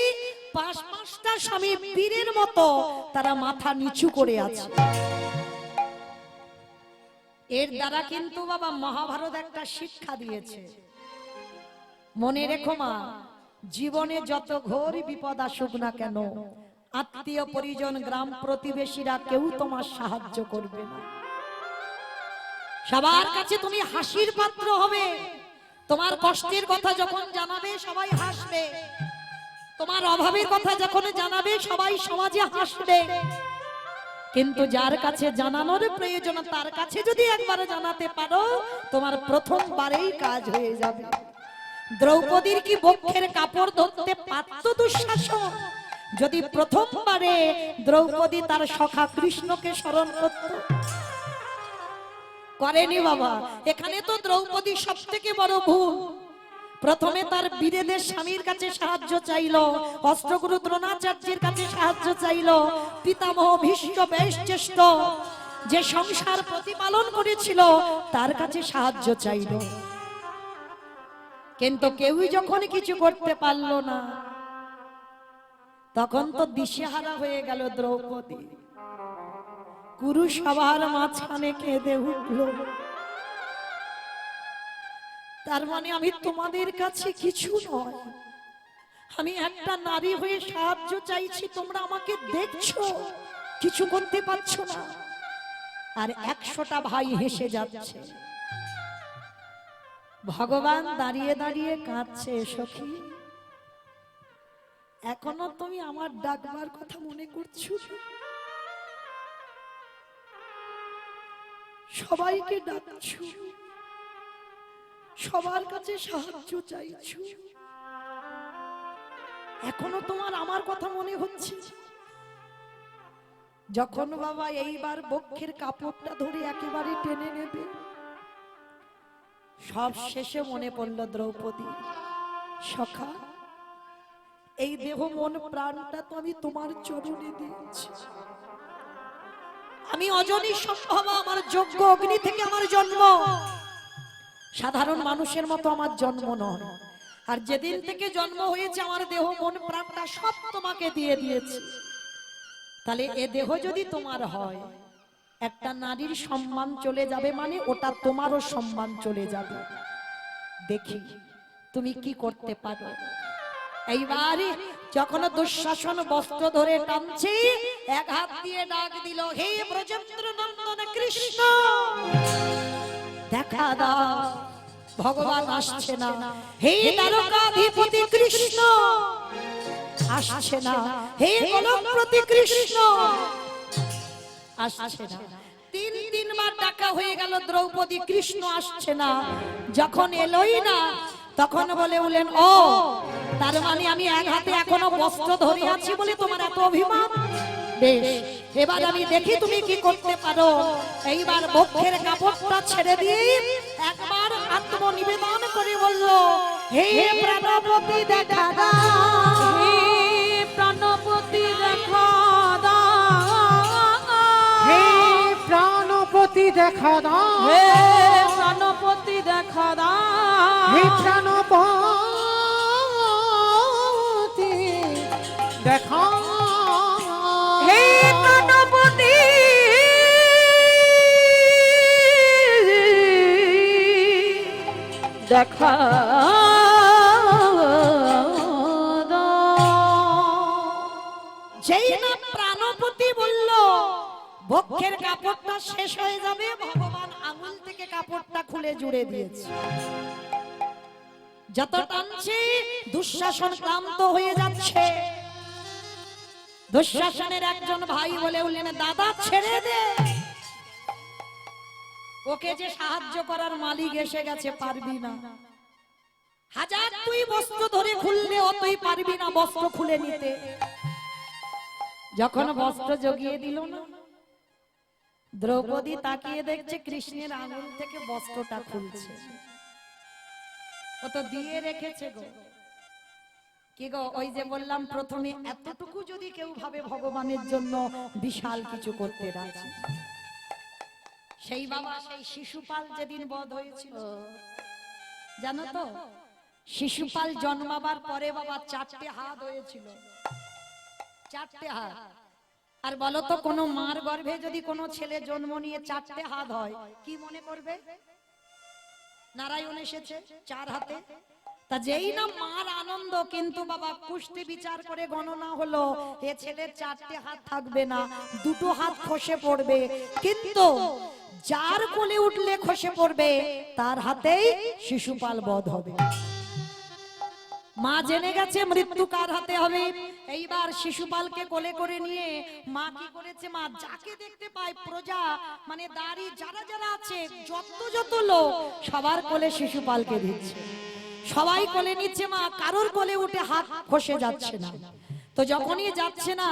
Speaker 1: 5-5টা স্বামী বীরের মতো তারা মাথা নিচু করে আছে। এর দ্বারা কিন্তু বাবা মহাভারত একটা শিক্ষা দিয়েছে। মনে রেখো মা, জীবনে যত ঘোর বিপদ আসুক না কেন, আত্মীয় পরিজন গ্রাম প্রতিবেশীরা কেউ তোমার সাহায্য করবে না। সবার কাছে তুমি হাসির পাত্র হবে। তোমার কষ্টের কথা যখন জানাবে সবাই হাসবে। তোমার অভাবের কথা যখন জানাবে সবাই সমাজে হাসবে। কিন্তু যার কাছে জানানোর প্রয়োজন, তার কাছে যদি একবার জানাতে পারো, তোমার প্রথমবারেই কাজ হয়ে যাবে। দ্রৌপদীর কি বক্ষের কাপড় ধরতে পারত দুঃশাসন? যদি প্রথমবারে দ্রৌপদী তার সখা কৃষ্ণকে স্মরণ করত? করেনি বাবা। এখানে তো দ্রৌপদী সব থেকে বড় ভুল। প্রথমে তার বীরেদের স্বামীর কাছে সাহায্য চাইল, অস্ত্রগুরু দ্রোণাচার্যের কাছে সাহায্য চাইল, পিতামহ ভীষ্ম বেশ জ্যেষ্ঠ যে সংসার প্রতিপালন করেছিল তার কাছে সাহায্য চাইল। কিন্তু কেউই যখন কিছু করতে পারল না, তখন তো দিশেহারা হয়ে গেল দ্রৌপদী। কুরু সবার মাঝখানে কেঁদে উঠল, তার মানে আমি তোমাদের কাছে কিছু নয়, আমি একটা নারী হয়ে সাহায্য চাইছি, তোমরা আমাকে দেখছো, কিছু করতে পারছো না। আর 100টা ভাই হেসে যাচ্ছে। ভগবান দাঁড়িয়ে দাঁড়িয়ে কাঁদছে, সখী এখনো তুমি আমার ডাকবার কথা মনে করছো? সবাইকে ডাকছো, সবার কাছে সাহায্য চাইছো, এখনো তোমার আমার কথা মনে হচ্ছে? যখন বাবা এইবার বক্ষের কাপড়টা ধরে একেবারে টেনে নেবে, সব শেষে মনে পড়ল দ্রৌপদী, সখা এই দেহ মন প্রাণটা তো আমি তোমার চরণে দিয়েছি। আমি অজনী সম্ভব, আমার যোগ্য অগ্নি থেকে আমার জন্ম, সাধারণ মানুষের মতো আমার জন্ম নয়। আর যেদিন থেকে জন্ম হয়েছে আমার দেহ মন প্রাণটা সব তোমাকে দিয়ে দিয়েছি। তাহলে এ দেহ যদি তোমার হয়, একটা নারীর সম্মান চলে যাবে মানে ওটা তোমারও সম্মান চলে যাবে। দেখি তুমি কি করতে পারো। এইবারে যখন দুঃশাসন বস্ত্র ধরে টানছে, এক হাত দিয়ে ডাক দিল, হে ব্রজেন্দ্র নন্দন কৃষ্ণ দেখা দাও। ভগবান আসছে না। হে দ্বারকাধিপতি কৃষ্ণ আসছে না। হে গোলকপতি কৃষ্ণ আসছে না। তিনবার ডাকা হয়ে গেল, দ্রৌপদী কৃষ্ণ আসছে না। যখন এলোই না তখন বলে উঠলেন, ও তার মানে আমি এক হাতে এখনো বস্ত্র ধরে আছি বলে তোমার এত অভিমান? বেশ, এবার আমি দেখি তুমি কি করতে পারো। এইবার বক্ষের কাপড়টা ছেড়ে দিয়ে একবার আত্মনিবেদন করে বলল, হে প্রাণপতি দেখা দাও,
Speaker 3: হে প্রাণপতি দেখা দাও,
Speaker 2: হে প্রাণপতি দেখা দাও,
Speaker 3: হে প্রাণপতি দেখা দাও,
Speaker 2: হে প্রাণপতি দেখা,
Speaker 3: হে প্রাণপতি দেখা
Speaker 1: যেই না প্রাণপতি বলল, বক্ষের কাপড়টা শেষ হয়ে যাবে, ভগবান আঙুল থেকে কাপড়টা খুলে জুড়ে দিয়েছে। যত টানছে দুঃশাসন ক্লান্ত হয়ে যাচ্ছে। দুঃশাসনের একজন ভাই বলে উঠলেন, দাদা ছেড়ে দে, ওকে যে সাহায্য করার মালিক এসে গেছে, পারবি না। হাজার তুই বস্ত্র ধরে খুললে ও তুই পারবি না বস্ত্র খুলে নিতে। যখন বস্ত্র জগিয়ে দিল না, দ্রৌপদী তাকিয়ে দেখছে কৃষ্ণের আঙুল থেকে বস্ত্রটা খুলছে। ও তো দিয়ে রেখেছে গো। কি গো, ওই যে বললাম প্রথমে, এতটুকু যদি কেউ ভাবে ভগবানের জন্য বিশাল কিছু করতে রাজি। সেই বাবা, সেই শিশুপাল যেদিন বধ হয়েছিল জানো তো, শিশুপাল জন্মাবার পরে বাবা 4টে হাত হয়েছিল, 4টে হাত। আর বলো তো, কোন মার গর্ভে যদি কোনো ছেলে জন্ম নিয়ে 4টে হাত হয়, কি মনে করবে? নারায়ণ এসেছে 4 হাতে। তা যেই না মার আনন্দ, কিন্তু বাবা পুষ্টি বিচার করে গণনা হলো, এ ছেলের 4টে হাত থাকবে না, 2টো হাত খসে পড়বে। কিন্তু যার কোলে উঠলে খসে পড়বে, তার হাতেই শিশুপাল বধ হবে। মা জেনে গেছে মৃত্যু কার হাতে হবে। এইবার শিশুপালকে কোলে করে নিয়ে মা কি করেছে, মা যাকে দেখতে পায় প্রজা মানে দাঁড়ি যারা যারা আছে, যত লোক, সবার কোলে শিশুপালকে দিচ্ছে। সবাই কোলে নিচ্ছে, মা কারোর কোলে উঠে হাত খসে যাচ্ছে না। তো যখনই যাচ্ছে না,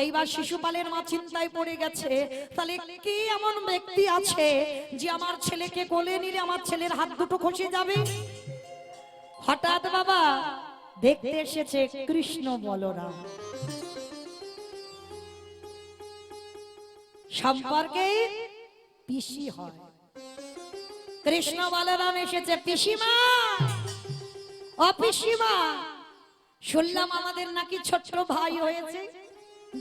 Speaker 1: এইবার শিশুপালের মা চিন্তায় পড়ে গেছে, তাহলে কি এমন ব্যক্তি আছে যে আমার ছেলেকে কোলে নিলে আমার ছেলের হাত দুটো খসে যাবে। হঠাৎ বাবা দেখতে এসেছে কৃষ্ণ বলরাম, সম্পর্কে পিসি হয়। কৃষ্ণ বলরাম এসেছে, পিসিমা, ও পিসিমা, শুনলাম আমাদের নাকি ছোট্ট ভাই হয়েছে,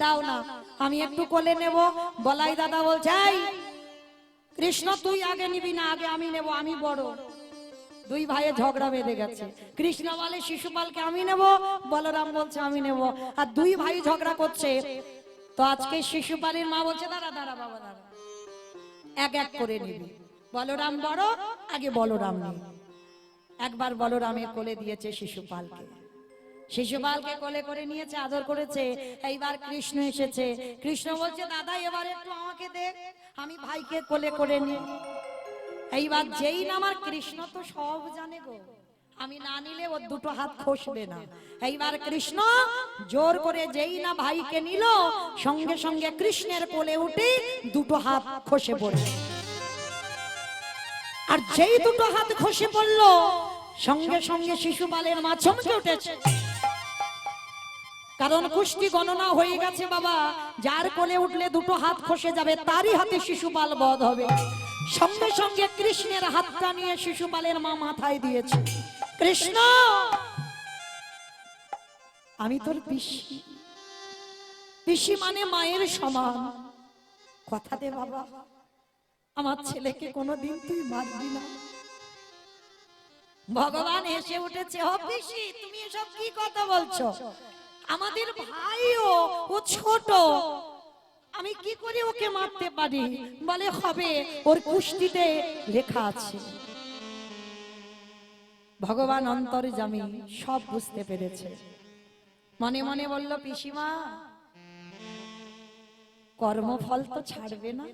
Speaker 1: দাও না আমি একটু কোলে নেব। বলাই দাদা বলছে, এই কৃষ্ণ তুই আগে নিবি না, আগে আমি নেব, আমি বড়। 2 ভাইয়ে ঝগড়া বেঁধে গেছে। কৃষ্ণ বলে শিশুপালকে আমি নেব, বলরাম বলছে আমি নেব। আর 2 ভাই ঝগড়া করছে। তো আজকে শিশুপালের মা বলছে, দাঁড়া দাঁড়া বাবা দাঁড়া, এক এক করে নিবি। বলরাম বড়, আগে বলরাম নেই। একবার বলরামের কোলে দিয়েছে শিশুপালকে। শিশুপালকে কোলে করে নিয়েছে, আদর করেছে। এইবার কৃষ্ণ এসেছে। কৃষ্ণ বলছে, দাদা এবার একটু আমাকে দে, আমি ভাইকে কোলে করে নি। এইবার যেই না, আমার কৃষ্ণ তো সব জানে গো, আমি না নিলে ওর 2টো হাত খসবে না। এইবার কৃষ্ণ জোর করে যেই না ভাইকে নিল, সঙ্গে সঙ্গে কৃষ্ণের কোলে উঠে 2টো হাত খসে পড়ে। আর যেই 2টো হাত খসে পড়লো, সঙ্গে সঙ্গে শিশুপালের মা চমকে উঠেছে। কারণ কুষ্টি গণনা হয়ে গেছে বাবা, যার কোলে উঠলে 2টো হাত খসে যাবে, তারই হাতে শিশুপাল বধ হবে। সঙ্গে সঙ্গে কৃষ্ণের হাতটা নিয়ে শিশুপালের মা মাথায় দিয়েছে। কৃষ্ণ, আমি তোর পিসি, পিসি মানে মায়ের সমান, কথা দে বাবা, আমার ছেলেকে কোনোদিন তুই মারবি না। ভগবান এসে উঠেছে, ও পিসি তুমি এসব কি কথা বলছো? আমাদের ভাইও, ও ছোট, আমি কি করে ওকে মারতে পারি? বলে হবে, ওর কুষ্টিতে লেখা আছে। ভগবান অন্তর্যামী সব বুঝতে পেরেছে। মনে মনে বলল, পিসিমা কর্মফল তো ছাড়বে না।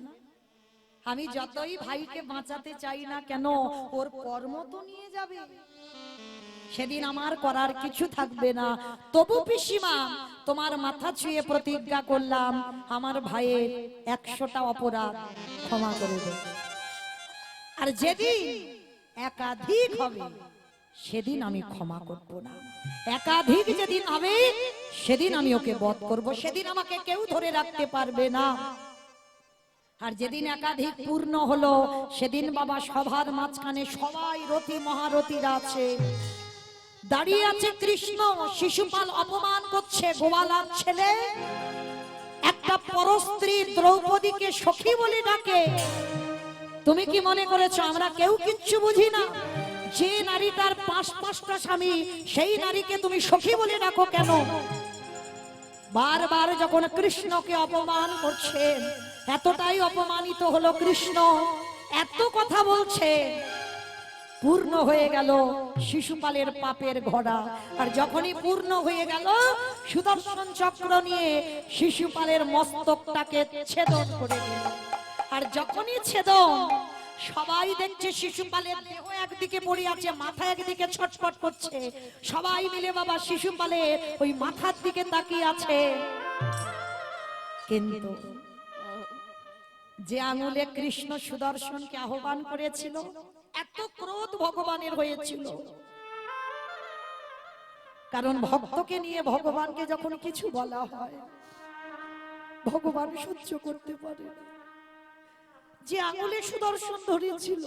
Speaker 1: আমি যতই ভাইকে বাঁচাতে চাই না কেন, ওর কর্ম তো নিয়ে যাবে। সেদিন আমার করার কিছু থাকবে না। তবু পিসিমা তোমার মাথা ছুঁয়ে প্রতিজ্ঞা করলাম, আমার ভাইয়ের 100টা অপরাধ ক্ষমা করে দেব। আর যেদিন একাধিক হবে সেদিন আমি ক্ষমা করব না। একাধিক যেদিন হবে সেদিন আমি ওকে বধ করব, সেদিন আমাকে কেউ ধরে রাখতে পারবে না। আর যেদিন একাধিক পূর্ণ হলো সেদিন বাবা সভার মাঝখানে সবাই রতি মহারথীরা আছে, দাঁড়িয়ে আছে কৃষ্ণ। শিশুপাল অপমান করছে গোপালার ছেলে। একটা পরস্ত্রী দ্রৌপদীকে সখী বলে ডাকে। তুমি কি মনে করেছো আমরা কেউ কিচ্ছু বুঝি না? যে নারীটার 5-5টা স্বামী, সেই নারীকে তুমি সখী বলে ডাকো কেন? বারবার যখন কৃষ্ণকে অপমান করছে, এতটাই অপমানিত হলো কৃষ্ণ, এত কথা বলছে, পূর্ণ হয়ে গেল শিশুপালের পাপের ঘোড়া। আর যখনই পূর্ণ হয়ে গেল, সুদর্শন চক্র নিয়ে শিশুপালের মস্তকটাকে ছেদন করে দিল। আর যখনই ছেদন, সবাই দেখছে শিশুপালের দেহ একদিকে পড়ে আছে, মাথা একদিকে ছটফট করছে। সবাই মিলে বাবা শিশুপালের ওই মাথার দিকে তাকিয়ে আছে। কিন্তু যে আঙুলে কৃষ্ণ সুদর্শনকে আহ্বান করেছিল, এত ক্রোধ ভগবানের হয়েছিল। কারণ ভক্তকে নিয়ে ভগবানকে যখন কিছু বলা হয়, ভগবান সহ্য করতে পারে না। যে আঙুলে সুদর্শন ধরেছিল,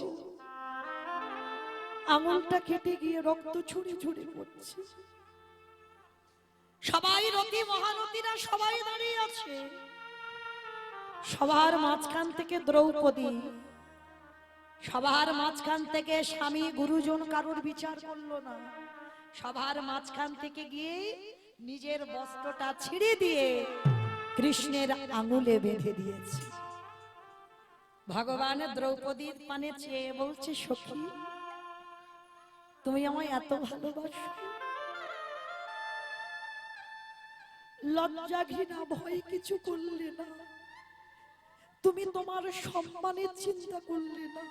Speaker 1: আঙুলটা কেটে গিয়ে রক্ত ছুঁড়ে ছুঁড়ে পড়ছে। সবাই রতি মহারথীরা সবাই দাঁড়িয়ে আছে। সবার মাঝখান থেকে দ্রৌপদী, সবার মাঝখান থেকে স্বামী গুরুজন কারোর বিচার করলো না। সবার মাঝখান থেকে গিয়ে নিজের বস্ত্রটা ছিঁড়ে দিয়ে কৃষ্ণের আঙুলে বেঁধে দিয়েছে। ভগবান দ্রৌপদীর পানে চেয়ে বলছে, সখী তুমি আমায় এত ভালোবাসো, লজ্জা ঘৃণা ভয় কিছু করলে না, তুমি তোমার সম্মানের চিন্তা করলে না,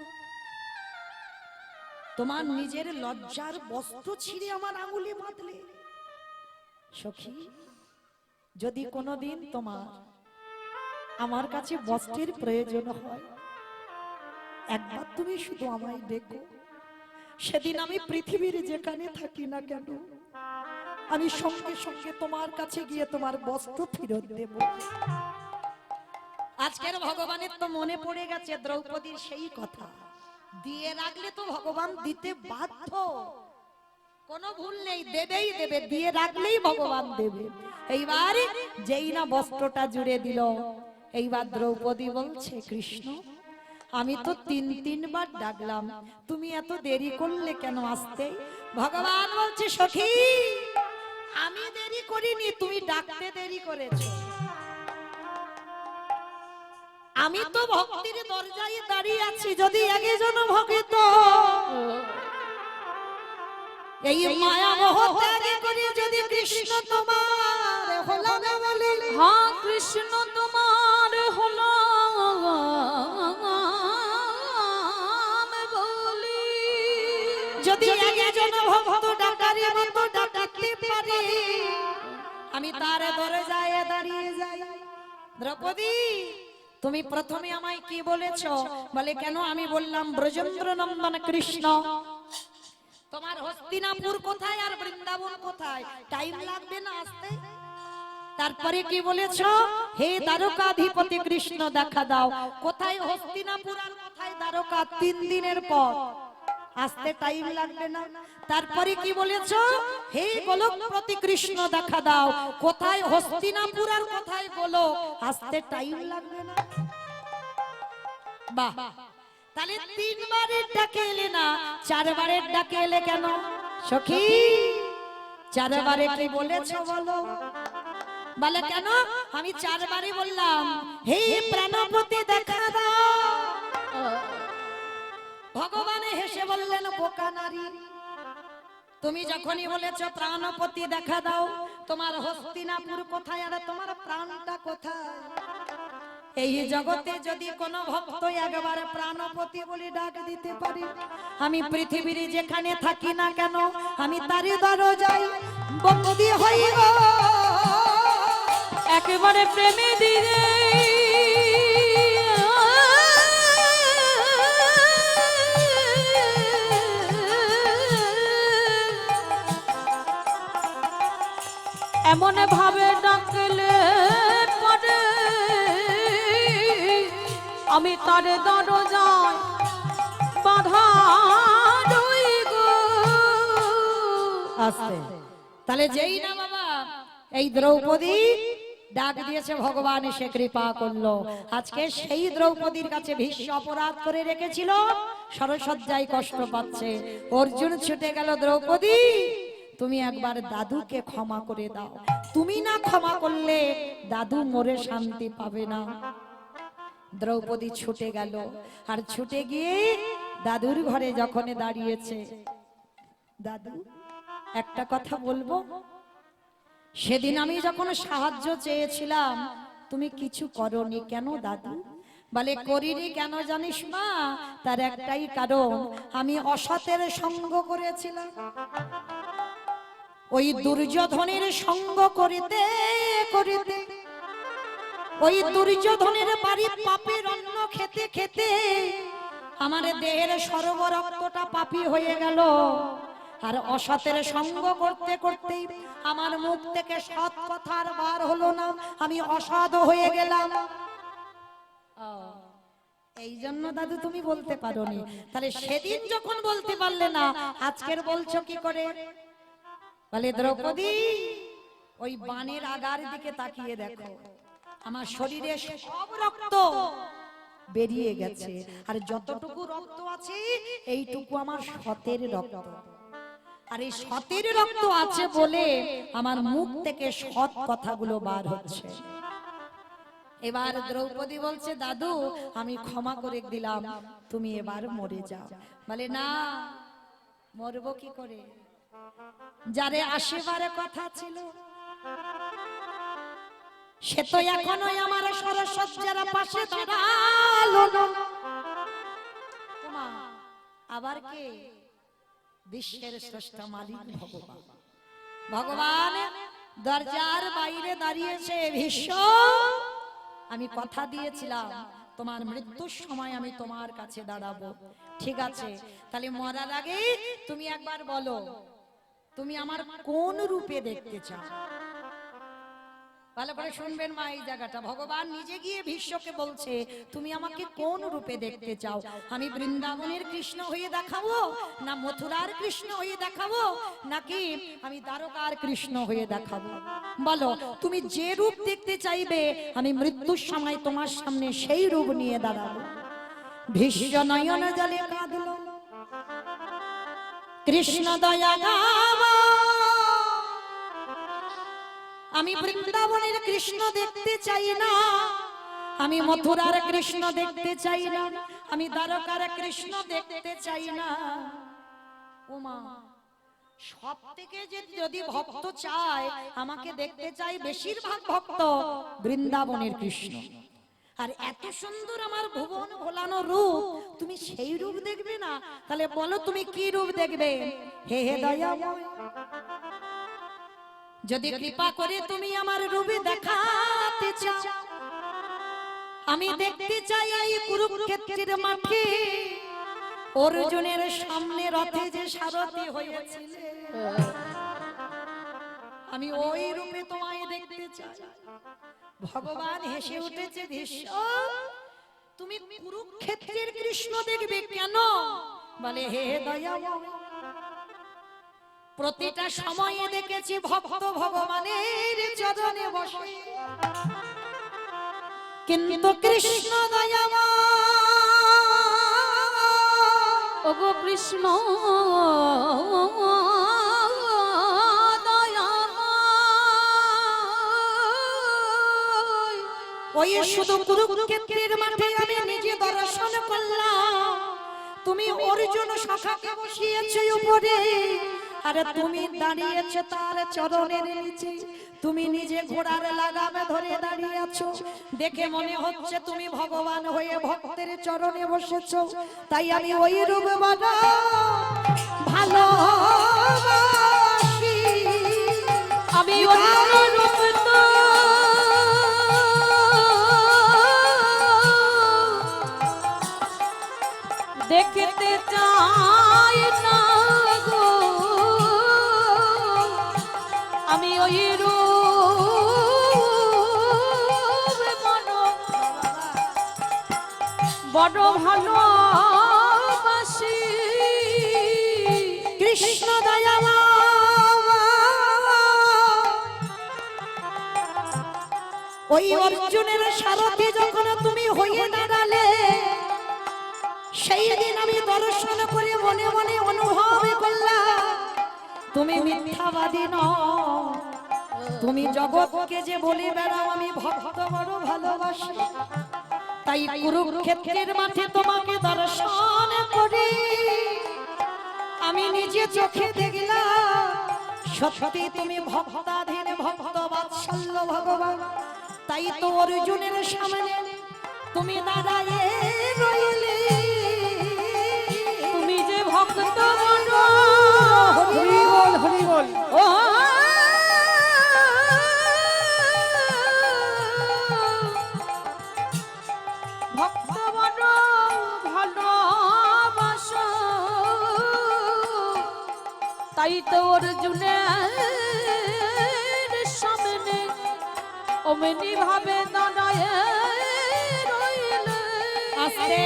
Speaker 1: তোমার নিজের লজ্জার বস্ত্র ছিঁড়ে আমার আঙুলে বাঁধলে। সখী যদি কোনোদিন তোমার আমার কাছে বস্ত্রের প্রয়োজন হয়, একবার তুমি শুধু আমায় দেখো। সেদিন আমি পৃথিবীর যেখানে থাকি না কেন, আমি সঙ্গে সঙ্গে তোমার কাছে গিয়ে তোমার বস্ত্র ফেরত দেব। আজকের ভগবানের তো মনে পড়ে গেছে দ্রৌপদীর সেই কথা, দিয়ে রাখলে তো ভগবান দিতে বাধ্য, কোনো ভুল নেই, দেবেই দেবে, দিয়ে রাখলেই ভগবান দেবে। এইবার যেই না বস্ত্রটা জুড়ে দিল, এইবার দ্রৌপদী বলছে, কৃষ্ণ আমি তো 3-3বার ডাকলাম, তুমি এত দেরি করলে কেন আসতে? ভগবান বলছে, সখী আমি দেরি করিনি, তুমি ডাকতে দেরি করেছো। আমি তো ভক্তির দরজায় দাঁড়িয়ে আছি। যদি একজন ভক্ত এই মায়া মোহ ত্যাগ করে যদি কৃষ্ণ তোমার হলো না বলে,
Speaker 3: হ্যাঁ কৃষ্ণ তোমার হলো বলি,
Speaker 1: যদি একজন ভক্ত ডাকারের মতো ডাকতে পারে, আমি তার দরজায় দাঁড়িয়ে যাই। দ্রৌপদী তুমি প্রথমে আমায় কি বলেছো? বলে কেন? আমি বললাম ব্রজেন্দ্র নন্দন কৃষ্ণ। তোমার হস্তিনাপুর কোথায় আর বৃন্দাবন কোথায়? টাইম লাগবে না আসতে? তারপরে কি বলেছো? হে দ্বারকাধিপতি কৃষ্ণ দেখা দাও। কোথায় হস্তিনাপুর আর কোথায় দ্বারকা? 3 দিনের পর, আসতে টাইম লাগবে না? তারপরে কি বলেছো? হে গোলকপতি কৃষ্ণ দেখা দাও। কোথায় হস্তিনাপুর আর কোথায় গোলক? আসতে টাইম লাগবে না? বাহ, তাহলে 3 বারের ডাকে এলে না, 4 বারের ডাকে এলে কেন? সখী 4 বারে কি বলেছো বলো? বলে কেন? আমি 4 বারে বললাম, হে প্রাণপতি দেখা দাও। ভগবান হেসে বললেন, বোকা নারী, তুমি যখনই বলেছো প্রাণপতি দেখা দাও, তোমার হস্তিনাপুর কোথায় আর তোমার প্রাণটা কোথায়? এই জগতে যদি কোনো ভক্ত একবার প্রাণপতি বলে ডাক দিতে পারে, আমি পৃথিবীর যেখানে থাকি না কেন আমি তারই দরজায় বন্দী হইব।
Speaker 3: একেবারে প্রেমে দিলে এমন ভাবে ডাকলে পরে আমি তার দরজায় বাধা রই গো।
Speaker 1: আস্তে তাহলে যেই না বাবা এই দ্রৌপদী ডাক দিয়েছে, ভগবান সে কৃপা করলো। আজকে সেই দ্রৌপদীর কাছে ভীষ্ম অপরাধ করে রেখেছিল, সরসজ্জায় কষ্ট পাচ্ছে। অর্জুন ছুটে গেল, দ্রৌপদী তুমি একবার দাদুকে ক্ষমা করে দাও, তুমি না ক্ষমা করলে দাদু মরে শান্তি পাবে না। দ্রৌপদী ছুটে গেল, আর ছুটে গিয়ে দাদুর ঘরে যখন দাঁড়িয়েছে, দাদু একটা কথা বলবো, সেদিন আমি যখন সাহায্য চেয়েছিলাম তুমি কিছু করনি কেন দাদু? বলে করিনি কেন জানিস মা? তার একটাই কারণ, আমি অসতের সঙ্গ করেছিলাম। ওই দুর্যোধনের সঙ্গ করিতে করিতে, ওই দুর্যোধনের বাড়ি পাপের অন্ন খেতে খেতে আমার দেহের সর্বরক্তটা পাপী হয়ে গেল। আর অসতের সঙ্গ করতে করতেই আমার মুখ থেকে সৎ কথা আর বার হলো না, আমি অসৎ হয়ে গেলাম। এই জন্য দাদু তুমি বলতে পারোনি। তাহলে সেদিন যখন বলতে পারলে না, আজকের বলছো কি করে? বলে দ্রৌপদী ওই বানের আগার দিকে তাকিয়ে দেখো, আমার শরীরে সব রক্ত বেরিয়ে গেছে, আর যতটুকু রক্ত আছে এইটুকু আমার সতের রক্ত। আর এই সতের রক্ত আছে বলে আমার মুখ থেকে সৎ কথাগুলো বার হচ্ছে। এবার দ্রৌপদী বলছে, দাদু আমি ক্ষমা করে দিলাম, তুমি এবার মরে যাও। বলে না, মরবো কি করে? যারে আসিবারে কথা ছিল সে তো এখনো আমার সরসজ্জার পাশে দাঁড়ালো না। আবার কে? বিশ্বের স্রষ্টা মালিক ভগবান। ভগবান দরজার বাইরে দাঁড়িয়েছে, ভীষ্ম আমি কথা দিয়েছিলাম তোমার মৃত্যুর সময় আমি তোমার কাছে দাঁড়াবো, ঠিক আছে? তাহলে মরার আগে তুমি একবার বলো তুমি আমার কোন রূপে দেখতে চাও? ভালো করে শুনবেন মা এই জায়গাটা। ভগবান নিজে গিয়ে ভীষ্মকে বলছে তুমি আমাকে কোন রূপে দেখতে চাও? আমি বৃন্দাবনের কৃষ্ণ হয়ে দেখাবো, না মথুরার কৃষ্ণ হয়ে দেখাবো, নাকি আমি দ্বারকার কৃষ্ণ হয়ে দেখাবো? বলো তুমি যে রূপ দেখতে চাইবে আমি মৃত্যুর সময় তোমার সামনে সেই রূপ নিয়ে দাঁড়াবো। ভীষ্ম নয়ন জলে কাঁদল, কৃষ্ণ দয়া গাওয়া, আমি বৃন্দাবনের কৃষ্ণ দেখতে চাই না, আমি মথুরার কৃষ্ণ দেখতে চাই না, আমি দ্বারকার কৃষ্ণ দেখতে চাই না। ওমা সব থেকে যদি ভক্ত চায় আমাকে দেখতে চাই, বেশিরভাগ ভক্ত বৃন্দাবনের কৃষ্ণ। আর এত সুন্দর আমার ভুবন ভোলানো রূপ, তুমি সেই রূপ দেখবে না? তাহলে বলো তুমি কি রূপ দেখবে? হে হে দয়াময়, যদি কৃপা করে তুমি আমার রূপে দেখাতে চাও, আমি দেখতে চাই এই কুরুক্ষেত্রের মাঠে অর্জুনের সামনে রথে যে সারথি হয়েছিলে, আমি ওই রূপে তোমায় দেখতে চাই। ভগবান হেসে উঠেছে, ভীষ্ম তুমি কুরুক্ষেত্রের কৃষ্ণ দেখবে কেন? বলে হে দয়াময়, প্রতিটা সময়ে দেখেছি ভক্ত ভগবানের চরণে বসে, কিন্তু কৃষ্ণ দয়াময়,
Speaker 3: ওগো কৃষ্ণ
Speaker 1: ওই শুধু কুরুক্ষেত্রের মাঠে আমি নিজে দর্শন করলাম, তুমি অর্জুন সখাকে বসিয়েছো উপরে, আরে তুমি দাঁড়িয়েছো তার চরণের নিচে, তুমি নিজে ঘোড়ার লাগামে ধরে দাঁড়িয়ে আছো, দেখে মনে হচ্ছে তুমি ভগবান হয়ে ভক্তের চরণে বসেছো। তাই আমি ওই রূপ বানা ভালোবাসি,
Speaker 3: আমি অন্য রূপ তো দেখতে চাই না গো, আমি ওই রূপ বড় ভালোবাসি।
Speaker 1: কৃষ্ণ দয়াময় ওই অর্জুনের সারথি যখন তুমি হয়ে দাঁড়ালে, সেই দিন আমি দর্শন করে মনে মনে অনুভব করলাম তুমি মিথ্যাবাদী নও, তুমি জগৎকে যে বলে বেড়াও আমি ভক্ত বড় ভালোবাসি। তাই কুরুক্ষেত্রের মাঠে তোমাকে দর্শন করি আমি নিজে চোখে দেখলাম সত্যি তুমি ভক্তাধীন ভক্ত বাৎসল্য ভগবান। তাই তো অর্জুনের সামনে তুমি দাঁড়ায়ে রইলে,
Speaker 3: তুমি যে ভক্ত বড়
Speaker 2: হরি বল হরি বল।
Speaker 3: ও ভক্ত বড় ভালোবাসো, তাই তো অর্জুনের সামনে অমনি ভাবে দাঁড়ায় রইলে।
Speaker 1: আস্তে